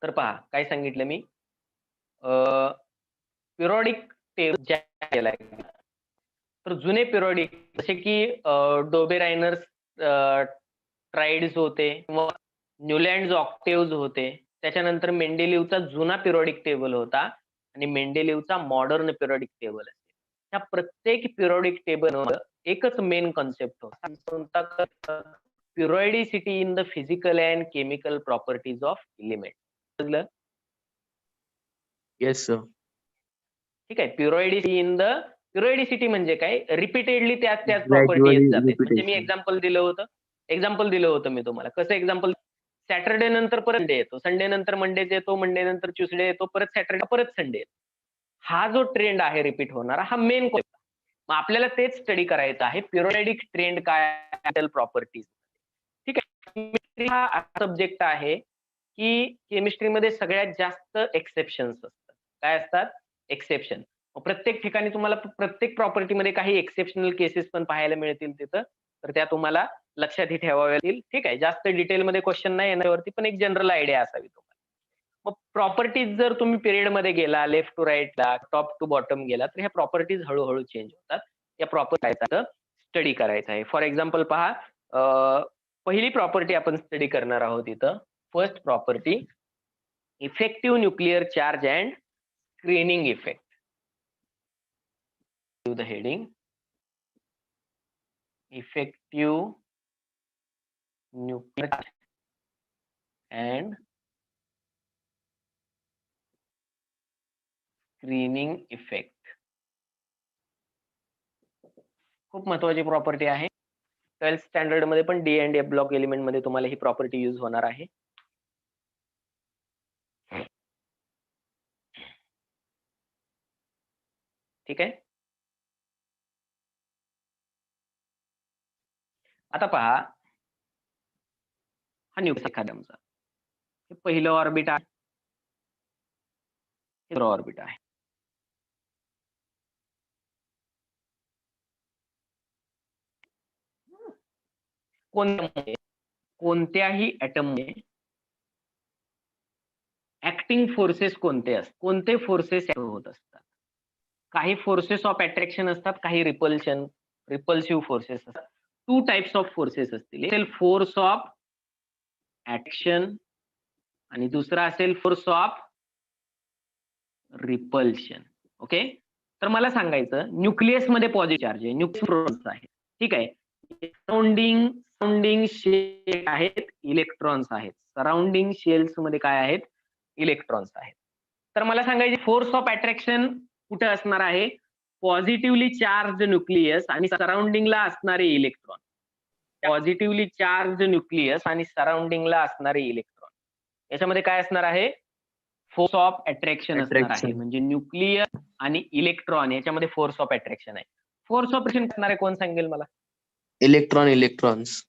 S1: तर पहा काय सांगितलं मी. पिरियडिक टेबल ज्या केलाय, तर जुने पिरियडिक जसे की डोबेरायनर्स ट्राइड्स होते किंवा न्यूलँड्स ऑक्टेव्हज होते. त्याच्यानंतर मेंडेलिव्हचा जुना पिरियडिक टेबल होता आणि मेंडेलिव्हचा मॉडर्न पिरियडिक टेबल असेल. त्या प्रत्येक पिरियडिक टेबल एकच मेन कॉन्सेप्ट होता, periodicity in the physical and chemical properties of element. समजलं?
S3: Yes sir.
S1: ठीक आहे. पिरियडिसिटी म्हणजे काय? रिपीटेडली त्याच प्रॉपर्टी येत जाते. म्हणजे मी एक्झाम्पल दिलं होतं मी तुम्हाला. कसं एक्झाम्पल? सॅटर्डे नंतर परत संडे येतो, संडे नंतर मंडे येतो, मंडे नंतर ट्युसडे येतो, परत सॅटर्डे, परत संडे येतो. हा जो ट्रेंड आहे रिपीट होणारा, हा मेन कॉन्सेप्ट. मग आपल्याला तेच स्टडी करायचं आहे. पिरियडिक ट्रेंड काय प्रॉपर्टीज. ठीक आहे. केमिस्ट्री हा सब्जेक्ट आहे की केमिस्ट्रीमध्ये सगळ्यात जास्त एक्सेप्शन्स असतात. काय असतात? एक्सेप्शन. प्रत्येक ठिकाणी तुम्हाला प्रत्येक प्रॉपर्टीमध्ये काही एक्सेप्शनल केसेस पण पाहायला मिळतील तिथं, तर त्या तुम्हाला लक्षातही ठेवाव्या लागतील. ठीक आहे. जास्त डिटेलमध्ये क्वेश्चन नाही येण्यावरती, पण एक जनरल आयडिया असावी तुम्हाला. मग प्रॉपर्टीज जर तुम्ही पिरियड मध्ये गेला, लेफ्ट टू राईटला, टॉप टू बॉटम गेला, तर ह्या प्रॉपर्टीज हळूहळू चेंज होतात. या प्रॉपर्टीचा स्टडी करायचा आहे. फॉर एक्झाम्पल पहा, पहिली प्रॉपर्टी आपण स्टडी करणार आहोत इथं. First property, effective nuclear charge and screening effect. the heading effective nuclear and screening effect. खूप महत्वाची प्रॉपर्टी आहे. 12th स्टँडर्ड मध्ये पण D and F block element मध्ये तुम्हाला ही प्रॉपर्टी यूज होणार आहे. ठीक आहे. आता पहा, हा न्यूक्लियस एखाद्याचा हे पहिलं ऑर्बिट आहे, हे दुसरं ऑर्बिट आहे. कोणत्याही ॲटममध्ये ऍक्टिंग फोर्सेस कोणते फोर्सेस होत असतात? काही फोर्सेस ऑफ अट्रॅक्शन असतात, काही रिपल्सिव्ह फोर्सेस असतात. 2 टाइप्स ऑफ फोर्सेस असतील. एक असेल फोर्स ऑफ ऍक्शन आणि दुसरा असेल फोर्स ऑफ रिपल्शन. ओके, तर मला सांगायचं न्यूक्लियस मध्ये पॉझिटिव्ह चार्ज आहे, न्यूक्लियस आहे, ठीक आहे. सराउंडिंग शेल आहेत, इलेक्ट्रॉन्स आहेत. सराउंडिंग शेल्स मध्ये काय आहेत? इलेक्ट्रॉन्स आहेत. तर मला सांगायचे फोर्स ऑफ अट्रॅक्शन कुठे असणार आहे? पॉझिटिव्हली चार्ज न्यूक्लियस आणि सराउंडिंगला असणारे इलेक्ट्रॉन. पॉझिटिव्हली चार्ज न्यूक्लियस आणि सराउंडिंगला असणारे इलेक्ट्रॉन, याच्यामध्ये काय असणार आहे? फोर्स ऑफ अट्रॅक्शन असणार आहे. म्हणजे न्यूक्लियस आणि इलेक्ट्रॉन याच्यामध्ये फोर्स ऑफ अट्रॅक्शन आहे. फोर्स ऑफ अट्रॅक्शन असणार आहे, कोण सांगेल मला?
S3: इलेक्ट्रॉन्स.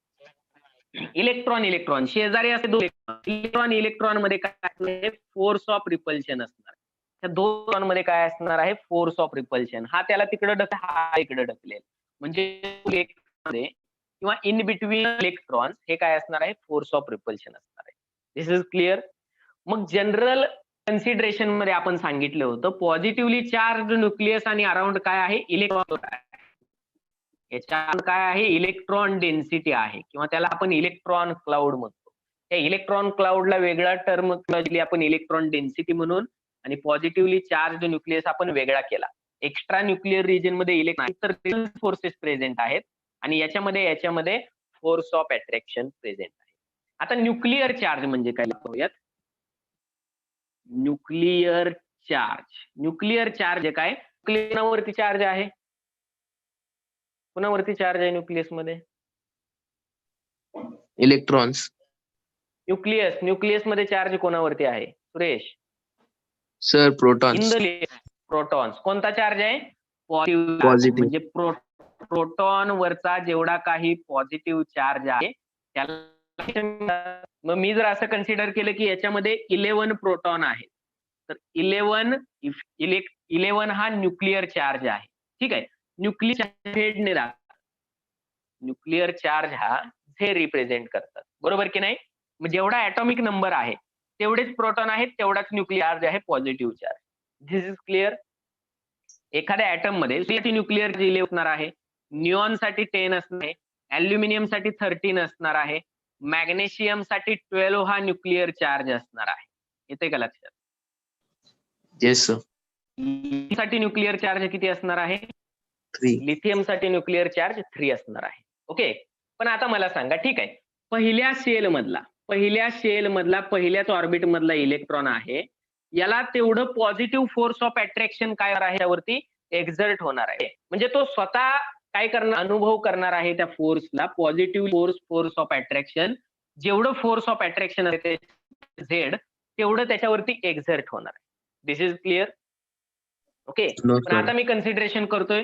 S1: इलेक्ट्रॉन शेजारी असे दोन इलेक्ट्रॉन मध्ये काय असणार? फोर्स ऑफ रिपल्शन असणार. त्या दोन मध्ये काय असणार आहे? Force of repulsion. हा त्याला तिकडे ढकल, हा इकडे ढकलेल. म्हणजे किंवा इन बिटवीन इलेक्ट्रॉन्स हे काय असणार आहे? फोर्स ऑफ रिपल्शन असणार आहे. This is clear. मग जनरल कन्सिडरेशन मध्ये आपण सांगितलं होतं पॉझिटिव्हली चार्ज न्यूक्लियस आणि अराउंड काय आहे? इलेक्ट्रॉन. याच्यात काय आहे? इलेक्ट्रॉन डेन्सिटी आहे, किंवा त्याला आपण इलेक्ट्रॉन क्लाउड म्हणतो. त्या इलेक्ट्रॉन क्लाउडला वेगळा टर्म दिली आपण इलेक्ट्रॉन डेन्सिटी म्हणून, आणि पॉझिटिव्हली चार्ज न्यूक्लियस आपण वेगळा केला. एक्स्ट्रा न्यूक्लिअर रिजन मध्ये इलेक्ट्रॉन फोर्सेस प्रेझेंट आहेत आणि याच्यामध्ये फोर्स ऑफ अट्रॅक्शन प्रेझेंट आहे. आता न्यूक्लिअर चार्ज म्हणजे काय पाहूयात. न्यूक्लिअर चार्ज काय? कोणावरती चार्ज आहे? कोणावरती चार्ज आहे न्यूक्लियस मध्ये?
S3: इलेक्ट्रॉन्स.
S1: न्यूक्लियस मध्ये चार्ज कोणावरती आहे सुरेश?
S3: Sir protons.
S1: प्रोटॉन्स. कोणता चार्ज आहे?
S3: पॉझिटिव्ह.
S1: म्हणजे प्रोटॉन वरचा जेवढा काही पॉझिटिव्ह चार्ज आहे त्याला. मग मी जर असं कन्सिडर केलं की याच्यामध्ये 11 प्रोटॉन आहे, तर 11 हा न्यूक्लिअर चार्ज आहे, ठीक आहे. न्यूक्लिअर चार्ज हा झे रिप्रेझेंट करतात, बरोबर की नाही? मग जेवढा ऍटॉमिक नंबर आहे तेवढेच प्रोटॉन आहेत, तेवढाच न्यूक्लिअर चार्ज आहे, positive charge. This is clear. एखाद्या ऍटम मध्ये न्यूक्लिअर रिले असणार आहे. निऑन साठी 10 असणार आहे, अल्युमिनियम साठी 13 असणार आहे, मॅग्नेशियम साठी 12 हा न्यूक्लिअर चार्ज असणार आहे. येते का लक्षात?
S3: Yes sir.
S1: साठी न्यूक्लिअर चार्ज किती असणार आहे?
S3: 3.
S1: लिथियम साठी न्यूक्लिअर चार्ज 3 असणार आहे. ओके, पण आता मला सांगा, ठीक आहे, पहिल्या शेल मधला पहिल्याच ऑर्बिट मधला इलेक्ट्रॉन आहे, याला तेवढं पॉझिटिव्ह फोर्स ऑफ अट्रॅक्शन काय आहे त्यावरती एक्झर्ट होणार आहे. म्हणजे तो स्वतः काय करणार? अनुभव करणार आहे त्या फोर्सला, पॉझिटिव्ह फोर्स ऑफ अट्रॅक्शन. जेवढं फोर्स ऑफ अट्रॅक्शन आहे झेड, तेवढं त्याच्यावरती एक्झर्ट होणार आहे. This is clear. ओके, पण आता मी कन्सिडरेशन करतोय,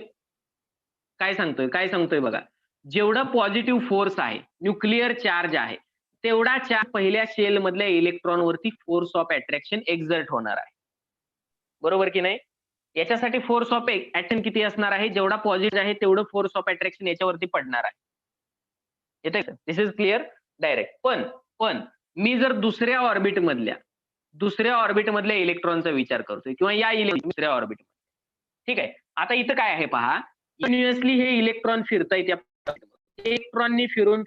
S1: काय सांगतोय बघा. जेवढा पॉझिटिव्ह फोर्स आहे, न्यूक्लिअर चार्ज आहे, तेवढा चार्ज पहिल्या शेल मधल्या इलेक्ट्रॉन वरती फोर्स ऑफ अट्रॅक्शन एक्झर्ट होणार आहे, बरोबर की नाही? याच्यासाठी फोर्स ऑफ अट्रॅक्शन किती असणार आहे? जेवढा पॉझिटिव्ह आहे तेवढं फोर्स ऑफ अट्रॅक्शन याच्यावरती पडणार आहे. येते का? दिस इज क्लिअर डायरेक्ट. पण मी जर दुसऱ्या ऑर्बिट मधल्या इलेक्ट्रॉनचा विचार करतोय, किंवा या दुसऱ्या ऑर्बिट, ठीक आहे. आता इथं काय आहे पहा, कंटिन्युअसली हे इलेक्ट्रॉन फिरतायत. इलेक्ट्रॉननी फिरून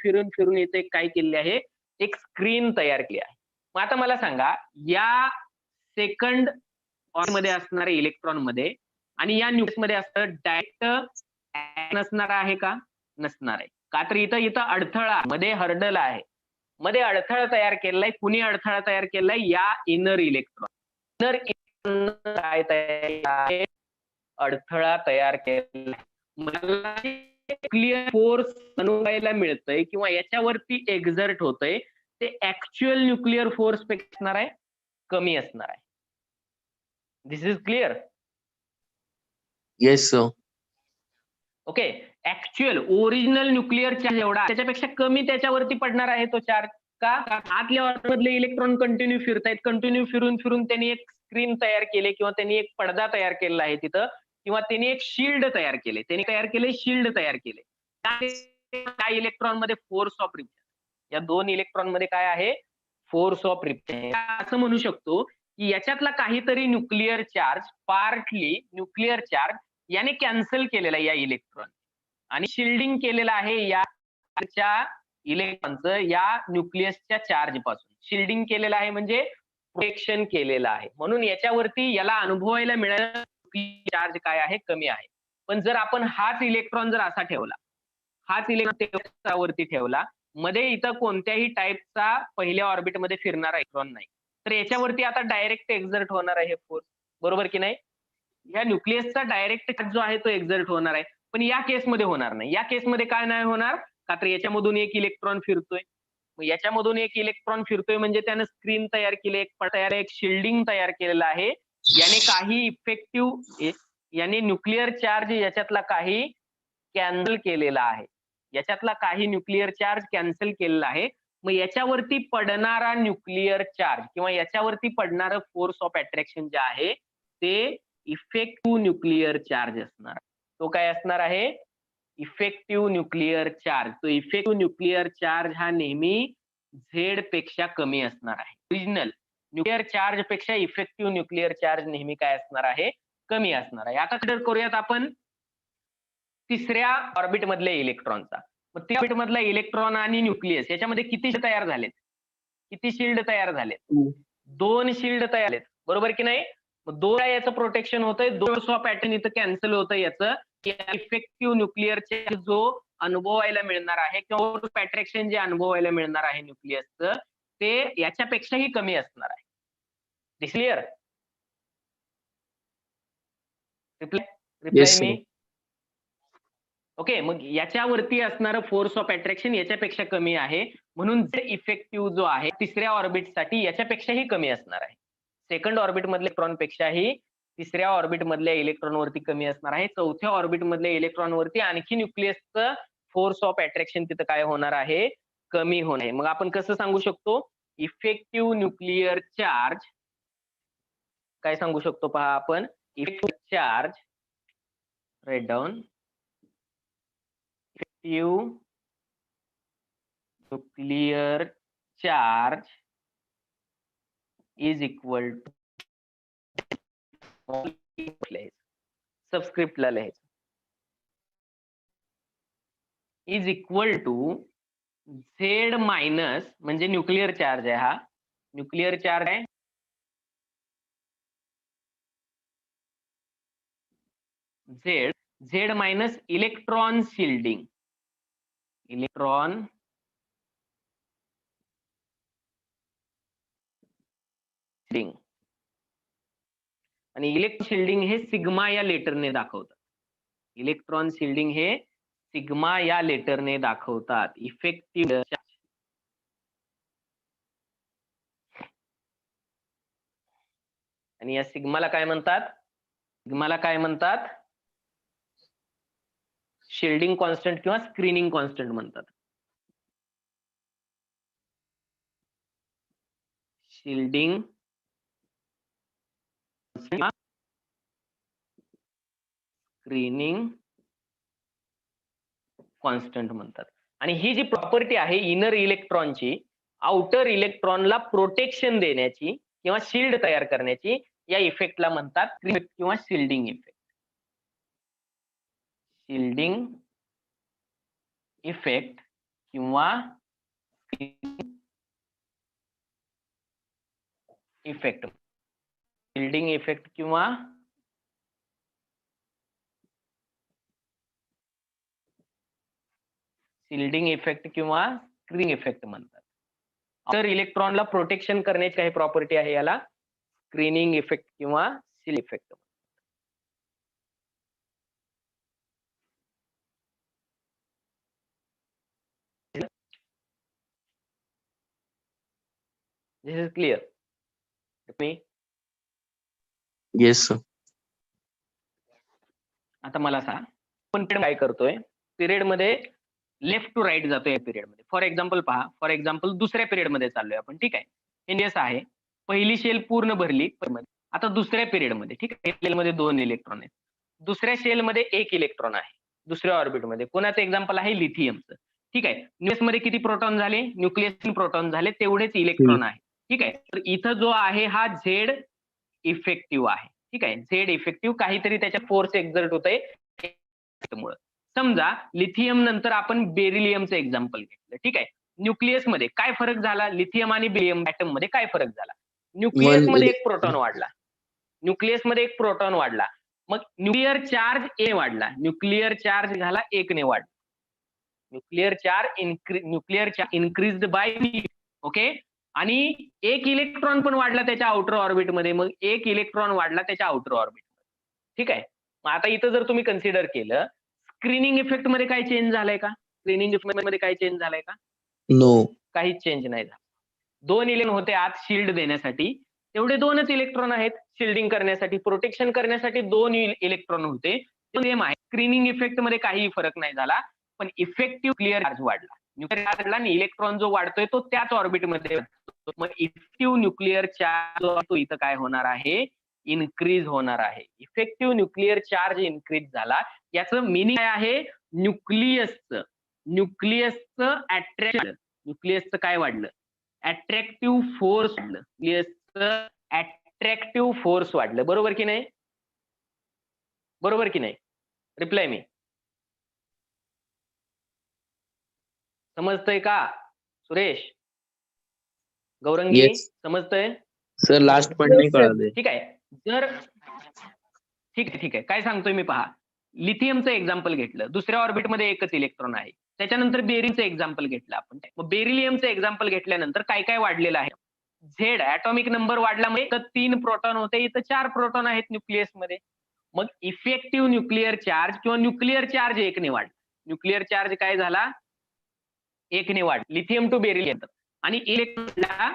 S1: इथे काय केले आहे? एक स्क्रीन तयार केली आहे. मग आता मला सांगा, या सेकंड मध्ये असणाऱ्या इलेक्ट्रॉन मध्ये आणि या न्यूक्लियस मध्ये असतं डायरेक्ट नसणार आहे का? नसणार आहे. का तर इथं अडथळा, मध्ये हर्डल आहे, मध्ये अडथळा तयार केलाय. कुणी अडथळा तयार केलाय? या इनर इलेक्ट्रॉन. काय तयार? अडथळा तयार केला. मला क्लिअर फोर्स अनुभवायला मिळतंय किंवा याच्यावरती एक्झर्ट होतंय, ते ऍक्च्युअल न्यूक्लिअर फोर्स पेक्षा असणार आहे, कमी असणार आहे. This is clear.
S3: Yes sir.
S1: Okay, actual original nuclear charge एवढा त्याच्यापेक्षा कमी त्याच्यावरती पडणार आहे तो चार्ज. का? आतल्या ऑर्बिटमधले इलेक्ट्रॉन कंटिन्यू फिरतायत, कंटिन्यू फिरून त्यांनी एक स्क्रीन तयार केले, किंवा त्यांनी एक पडदा तयार केलेला आहे तिथं, किंवा त्यांनी एक शील्ड तयार केले, शील्ड तयार केले. त्या इलेक्ट्रॉन मध्ये फोर्स ऑफ रिपल्शन, या दोन इलेक्ट्रॉन मध्ये काय आहे? Force of repulsion. असं म्हणू शकतो की याच्यातला काहीतरी nuclear charge, partly nuclear charge याने कॅन्सल केलेला या इलेक्ट्रॉन, आणि शिल्डिंग केलेला आहे या इलेक्ट्रॉनचं या न्यूक्लियसच्या चार्ज पासून शिल्डिंग केलेलं आहे, म्हणजे प्रोटेक्शन केलेलं आहे. म्हणून याच्यावरती याला अनुभवायला मिळालं चार्ज काय आहे, कमी आहे. पण जर आपण हाच इलेक्ट्रॉन जर असा ठेवला, हाच इलेक्ट्रॉन वरती ठेवला, मध्ये इथं कोणत्याही टाईपचा पहिल्या ऑर्बिटमध्ये फिरणारा इलेक्ट्रॉन नाही, तर याच्यावरती आता डायरेक्ट एक्झर्ट होणार आहे फोर्स, बरोबर की नाही? या न्यूक्लियसचा डायरेक्ट जो आहे तो एक्झर्ट होणार आहे, पण या केसमध्ये होणार नाही. या केसमध्ये काय नाही होणार, का तर याच्यामधून एक इलेक्ट्रॉन फिरतोय. मग याच्यामधून एक इलेक्ट्रॉन फिरतोय म्हणजे त्यानं स्क्रीन तयार केली, एक शिल्डिंग तयार केलेलं आहे. याने काही इफेक्टिव्ह, याने न्यूक्लिअर चार्ज याच्यातला काही कॅन्सल केलेला आहे. याच्यातला काही न्यूक्लिअर चार्ज कॅन्सल केलेला आहे. मग याच्यावरती पडणारा न्यूक्लिअर चार्ज किंवा याच्यावरती पडणारं फोर्स ऑफ अट्रॅक्शन जे आहे ते इफेक्टिव्ह न्यूक्लिअर चार्ज असणार. तो काय असणार आहे? Effective nuclear charge. तो इफेक्टिव्ह न्यूक्लिअर चार्ज हा नेहमी झेड पेक्षा कमी असणार आहे. ओरिजिनल न्यूक्लिअर चार्ज पेक्षा इफेक्टिव्ह न्यूक्लिअर चार्ज नेहमी काय असणार आहे? कमी असणार आहे. आता कन्सिडर करूयात आपण तिसऱ्या ऑर्बिट मधल्या इलेक्ट्रॉनचा. मग त्या ऑर्बिट मधला इलेक्ट्रॉन आणि न्यूक्लियस याच्यामध्ये किती तयार झालेत? किती शिल्ड तयार झालेत? 2 शिल्ड तयार झालेत, बरोबर की नाही? मग 2 याचं प्रोटेक्शन होतंय, 2 पॅटर्न इथं कॅन्सल होतं याचं. इफेक्टिव्ह न्यूक्लिअर चार्ज जो अनुभवायला मिळणार आहे किंवा अट्रॅक्शन जे अनुभवायला मिळणार आहे न्यूक्लियसचं, ते याच्यापेक्षाही कमी असणार आहे. दिस क्लिअर? रिप्लाय मी? ओके, मग याच्यावरती असणारं फोर्स ऑफ अट्रॅक्शन याच्यापेक्षा कमी आहे, म्हणून इफेक्टिव्ह जो आहे तिसऱ्या ऑर्बिटसाठी याच्यापेक्षाही कमी असणार आहे. सेकंड ऑर्बिट मधल्या इलेक्ट्रॉन पेक्षाही तिसऱ्या ऑर्बिट मधल्या इलेक्ट्रॉन वरती कमी असणार आहे. चौथ्या ऑर्बिट मधल्या इलेक्ट्रॉन वरती आणखी न्यूक्लियसचं फोर्स ऑफ अट्रॅक्शन तिथं काय होणार आहे? कमी होणार आहे. मग आपण कसं सांगू शकतो? इफेक्टिव्ह न्यूक्लिअर चार्ज काय सांगू शकतो पहा आपण, effective charge write down, effective nuclear charge is equal to सबस्क्रिप्टला लिहायचं, is equal to Z minus, म्हणजे न्यूक्लिअर चार्ज आहे हा, न्यूक्लिअर चार्ज आहे Z, Z minus electron shielding, electron shielding. आणि इलेक्ट्रॉन शिल्डिंग हे सिग्मा या लेटरने दाखवतात. इलेक्ट्रॉन शिल्डिंग हे सिग्मा या लेटरने दाखवतात. इफेक्टिव्ह चार्ज, आणि या सिग्माला काय म्हणतात? सिग्माला काय म्हणतात? शिल्डिंग कॉन्स्टंट किंवा स्क्रीनिंग कॉन्स्टंट म्हणतात. शिल्डिंग स्क्रीनिंग कॉन्स्टंट म्हणतात. आणि ही जी प्रॉपर्टी आहे इनर इलेक्ट्रॉनची, आउटर इलेक्ट्रॉनला प्रोटेक्शन देण्याची किंवा शिल्ड तयार करण्याची, या इफेक्टला म्हणतात किंवा शिल्डिंग इफेक्ट. शिल्डिंग इफेक्ट किंवा इफेक्ट, शिल्डिंग इफेक्ट किंवा शिल्डिंग इफेक्ट किंवा स्क्रीनिंग इफेक्ट म्हणतात. तर इलेक्ट्रॉनला प्रोटेक्शन करण्याची काही प्रॉपर्टी आहे, याला स्क्रीनिंग इफेक्ट किंवा shield effect. This is clear?
S3: Yes, sir.
S1: आता मला सांग, आपण काय करतोय? पिरियड मध्ये लेफ्ट टू राईट जातोय. पिरियड मध्ये फॉर एक्झाम्पल पहा, फॉर एक्झाम्पल दुसऱ्या पिरियड मध्ये चाललोय आपण, ठीक आहे? एनएस आहे, पहिली शेल पूर्ण भरली. आता दुसऱ्या पिरियड मध्ये, ठीक आहे, शेल मध्ये 2 इलेक्ट्रॉन आहेत, दुसऱ्या शेल मध्ये 1 इलेक्ट्रॉन आहे. दुसऱ्या ऑर्बिट मध्ये कोणाचं एक्झाम्पल आहे? लिथियमचं, ठीक आहे? न्यूक्लियस मध्ये किती प्रोटॉन झाले? न्यूक्लियस प्रोटॉन झाले, तेवढेच इलेक्ट्रॉन आहे, ठीक आहे? तर इथं जो आहे हा झेड इफेक्टिव्ह आहे, ठीक आहे? झेड इफेक्टिव्ह, काहीतरी त्याच्या फोर्स एक्झर्ट होतंय, समजा लिथियम नंतर आपण बेरिलियमचं एक्झाम्पल घेतलं, ठीक आहे. न्यूक्लियस मध्ये काय फरक झाला? लिथियम आणि बेरिलियम ॲटम मध्ये काय फरक झाला? न्यूक्लियस मध्ये एक प्रोटॉन वाढला. न्यूक्लियस मध्ये एक प्रोटॉन वाढला. मग न्यूक्लिअर चार्ज ए वाढला. न्यूक्लिअर चार्ज झाला 1 ने वाढला. Nuclear charge increased by okay. आणि एक इलेक्ट्रॉन पण वाढला त्याच्या आउटर ऑर्बिट मध्ये. मग एक इलेक्ट्रॉन वाढला त्याच्या आउटर ऑर्बिट मध्ये, ठीक आहे. मग आता इथं जर तुम्ही कन्सिडर केलं, स्क्रीनिंग इफेक्ट मध्ये काही चेंज झालाय का? स्क्रीनिंग इफेक्ट मध्ये काही चेंज झालाय का?
S3: नो.
S1: काहीच चेंज नाही झाला. 2 इलेक्ट्रॉन होते आत शिल्ड देण्यासाठी, तेवढे 2च इलेक्ट्रॉन आहेत शिल्डिंग करण्यासाठी, प्रोटेक्शन करण्यासाठी 2 इलेक्ट्रॉन होते. सेम आहे. स्क्रीनिंग इफेक्ट मध्ये काही फरक नाही झाला, पण इफेक्टिव्ह क्लिअर चार्ज वाढला. न्यूक्लिअर चार्ज वाढला आणि इलेक्ट्रॉन जो वाढतोय तो त्याच ऑर्बिटमध्ये. मग इफेक्टिव्ह न्यूक्लिअर चार्ज तो इथं काय होणार आहे? इन्क्रीज होणार आहे. इफेक्टिव्ह न्यूक्लिअर चार्ज इन्क्रीज झाला. याचं मिनिंग काय आहे? न्यूक्लियसचं अट्रॅक्शन, न्यूक्लियसचं काय वाढलं? अट्रॅक्टिव्ह फोर्स वाढलं. न्यूक्लियसचं अट्रॅक्टिव्ह फोर्स वाढलं. बरोबर की नाही? बरोबर की नाही? रिप्लाय मी. समजतंय का सुरेश? गौरंगी
S3: Yes.
S1: समजतंय?
S3: सर लास्ट पॉइंट नाही कळाले.
S1: ठीक आहे. जर ठीक आहे, काय सांगतोय मी पहा. लिथियमचं एक्झाम्पल घेतलं, दुसऱ्या ऑर्बिटमध्ये एकच इलेक्ट्रॉन आहे. त्याच्यानंतर बेरिलचं एक्झाम्पल घेतलं आपण. मग बेरिलियमचं एक्झाम्पल घेतल्यानंतर काय काय वाढलेलं आहे? झेड ॲटॉमिक नंबर वाढला. म्हणजे इथं 3 प्रोटॉन होते, इथं 4 प्रोटॉन आहेत न्यूक्लियस मध्ये. मग इफेक्टिव्ह न्यूक्लिअर चार्ज किंवा न्यूक्लिअर चार्ज 1 ने वाढला. न्यूक्लिअर चार्ज काय झाला? 1 ने वाढ. Lithium to beryllium. आणि इलेक्ट्रॉन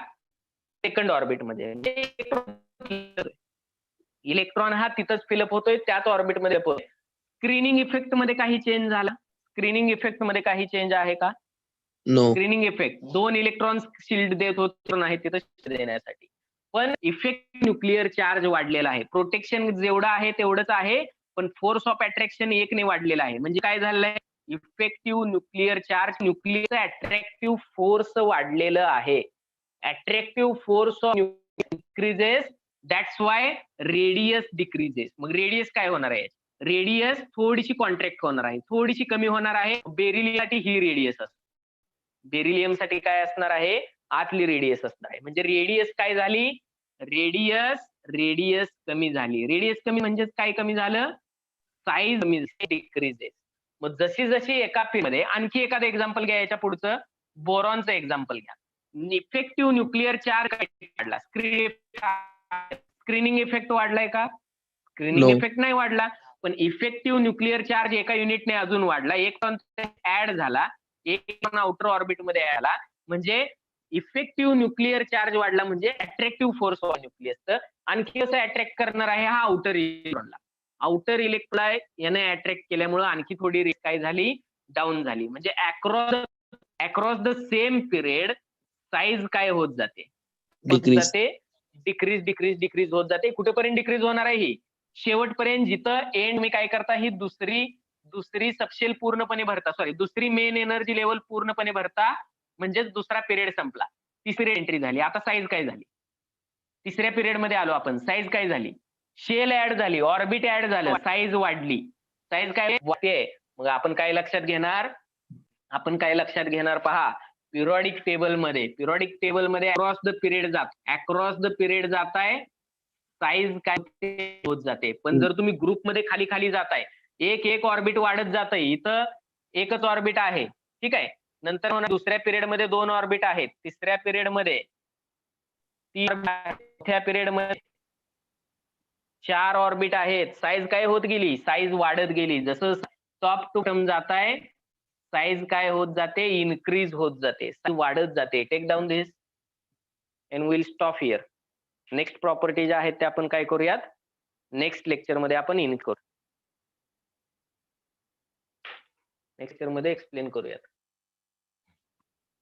S1: सेकंड ऑर्बिट मध्ये. इलेक्ट्रॉन हा तिथंच फिलअप होतोय, त्याच ऑर्बिट मध्ये होतोय. स्क्रीनिंग इफेक्ट मध्ये काही चेंज झाला? स्क्रीनिंग इफेक्ट मध्ये काही चेंज आहे का?
S3: No.
S1: Screening effect 2 electron shield देत होत नाही तिथं शिल्ड देण्यासाठी. पण इफेक्ट न्यूक्लिअर चार्ज वाढलेला आहे. प्रोटेक्शन जेवढं आहे तेवढंच आहे, पण फोर्स ऑफ अट्रॅक्शन 1 ने वाढलेला आहे. म्हणजे काय झालंय? Effective nuclear charge, nuclear attractive force वाढलेलं आहे. Attractive force of increases, that's why radius decreases. मग रेडियस काय होणार आहे? रेडियस थोडीशी कॉन्ट्रॅक्ट होणार आहे, थोडीशी कमी होणार आहे. बेरिलियमसाठी ही रेडियस असते. बेरिलियमसाठी काय असणार आहे? आतली रेडियस असणार आहे. म्हणजे रेडियस काय झाली? रेडियस कमी झाली. रेडियस कमी म्हणजे काय कमी झालं? साईज कमी डिक्रीजेस. मग जशी जशी एका मध्ये आणखी एखादं एक्झाम्पल घ्या याच्या पुढचं. बोरॉनचं एक्झाम्पल घ्या. इफेक्टिव्ह न्यूक्लिअर चार्ज वाढला. स्क्रीनिंग इफेक्ट वाढलाय का? Screening
S3: No.
S1: इफेक्ट नाही वाढला, पण इफेक्टिव्ह न्यूक्लिअर चार्ज एका युनिटने अजून वाढला. एक टन ऍड झाला, एक टन आउटर ऑर्बिट मध्ये आला. म्हणजे इफेक्टिव्ह न्यूक्लिअर चार्ज वाढला, म्हणजे अट्रॅक्टिव्ह फोर्स ऑफ न्यूक्लियसचं. आणखी कसं अट्रॅक्ट करणार आहे? हा आउटर इलेक्ट्रॉनला. आउटर इलेक्ट्रॉन याने अट्रॅक्ट केल्यामुळे आणखी थोडी रेट काय झाली? डाऊन झाली. म्हणजे across the same period size काय होत जाते?
S3: Decrease.
S1: डिक्रीज होत जाते. कुठेपर्यंत डिक्रीज होणार आहे ही? शेवटपर्यंत जिथं एंड मी काय करता, ही दुसरी सबशेल पूर्णपणे भरता, सॉरी दुसरी मेन एनर्जी लेवल पूर्णपणे भरता, म्हणजेच दुसरा पिरियड संपला, तिसरी एंट्री झाली. आता साईज काय झाली? तिसऱ्या पिरियड मध्ये आलो आपण, साईज काय झाली? शेल ऍड झाली, ऑर्बिट ऍड झालं, साईज वाढली. साईज काय वाढते? मग आपण काय लक्षात घेणार पहा. पिरियडिक टेबल मध्ये अक्रॉस द पिरियड जाताय, साईज काय होत जाते. पण जर तुम्ही ग्रुप मध्ये खाली जाताय, एक ऑर्बिट वाढत जातंय. इथं एकच ऑर्बिट आहे, ठीक आहे. नंतर दुसऱ्या पिरियड मध्ये 2 ऑर्बिट आहेत, तिसऱ्या पिरियड मध्ये 3, चौथ्या पिरियड मध्ये 4 ऑर्बिट आहेत. साईज काय होत गेली? साईज वाढत गेली. जसं टॉप टू टर्म जाताय, साईज काय होत जाते? इन्क्रीज होत जाते, वाढत जाते. Take down this and will stop here. Next property ज्या आहेत त्या आपण काय करूयात, नेक्स्ट लेक्चर मध्ये आपण नेक्स्ट लेक्चर मध्ये एक्सप्लेन करूयात.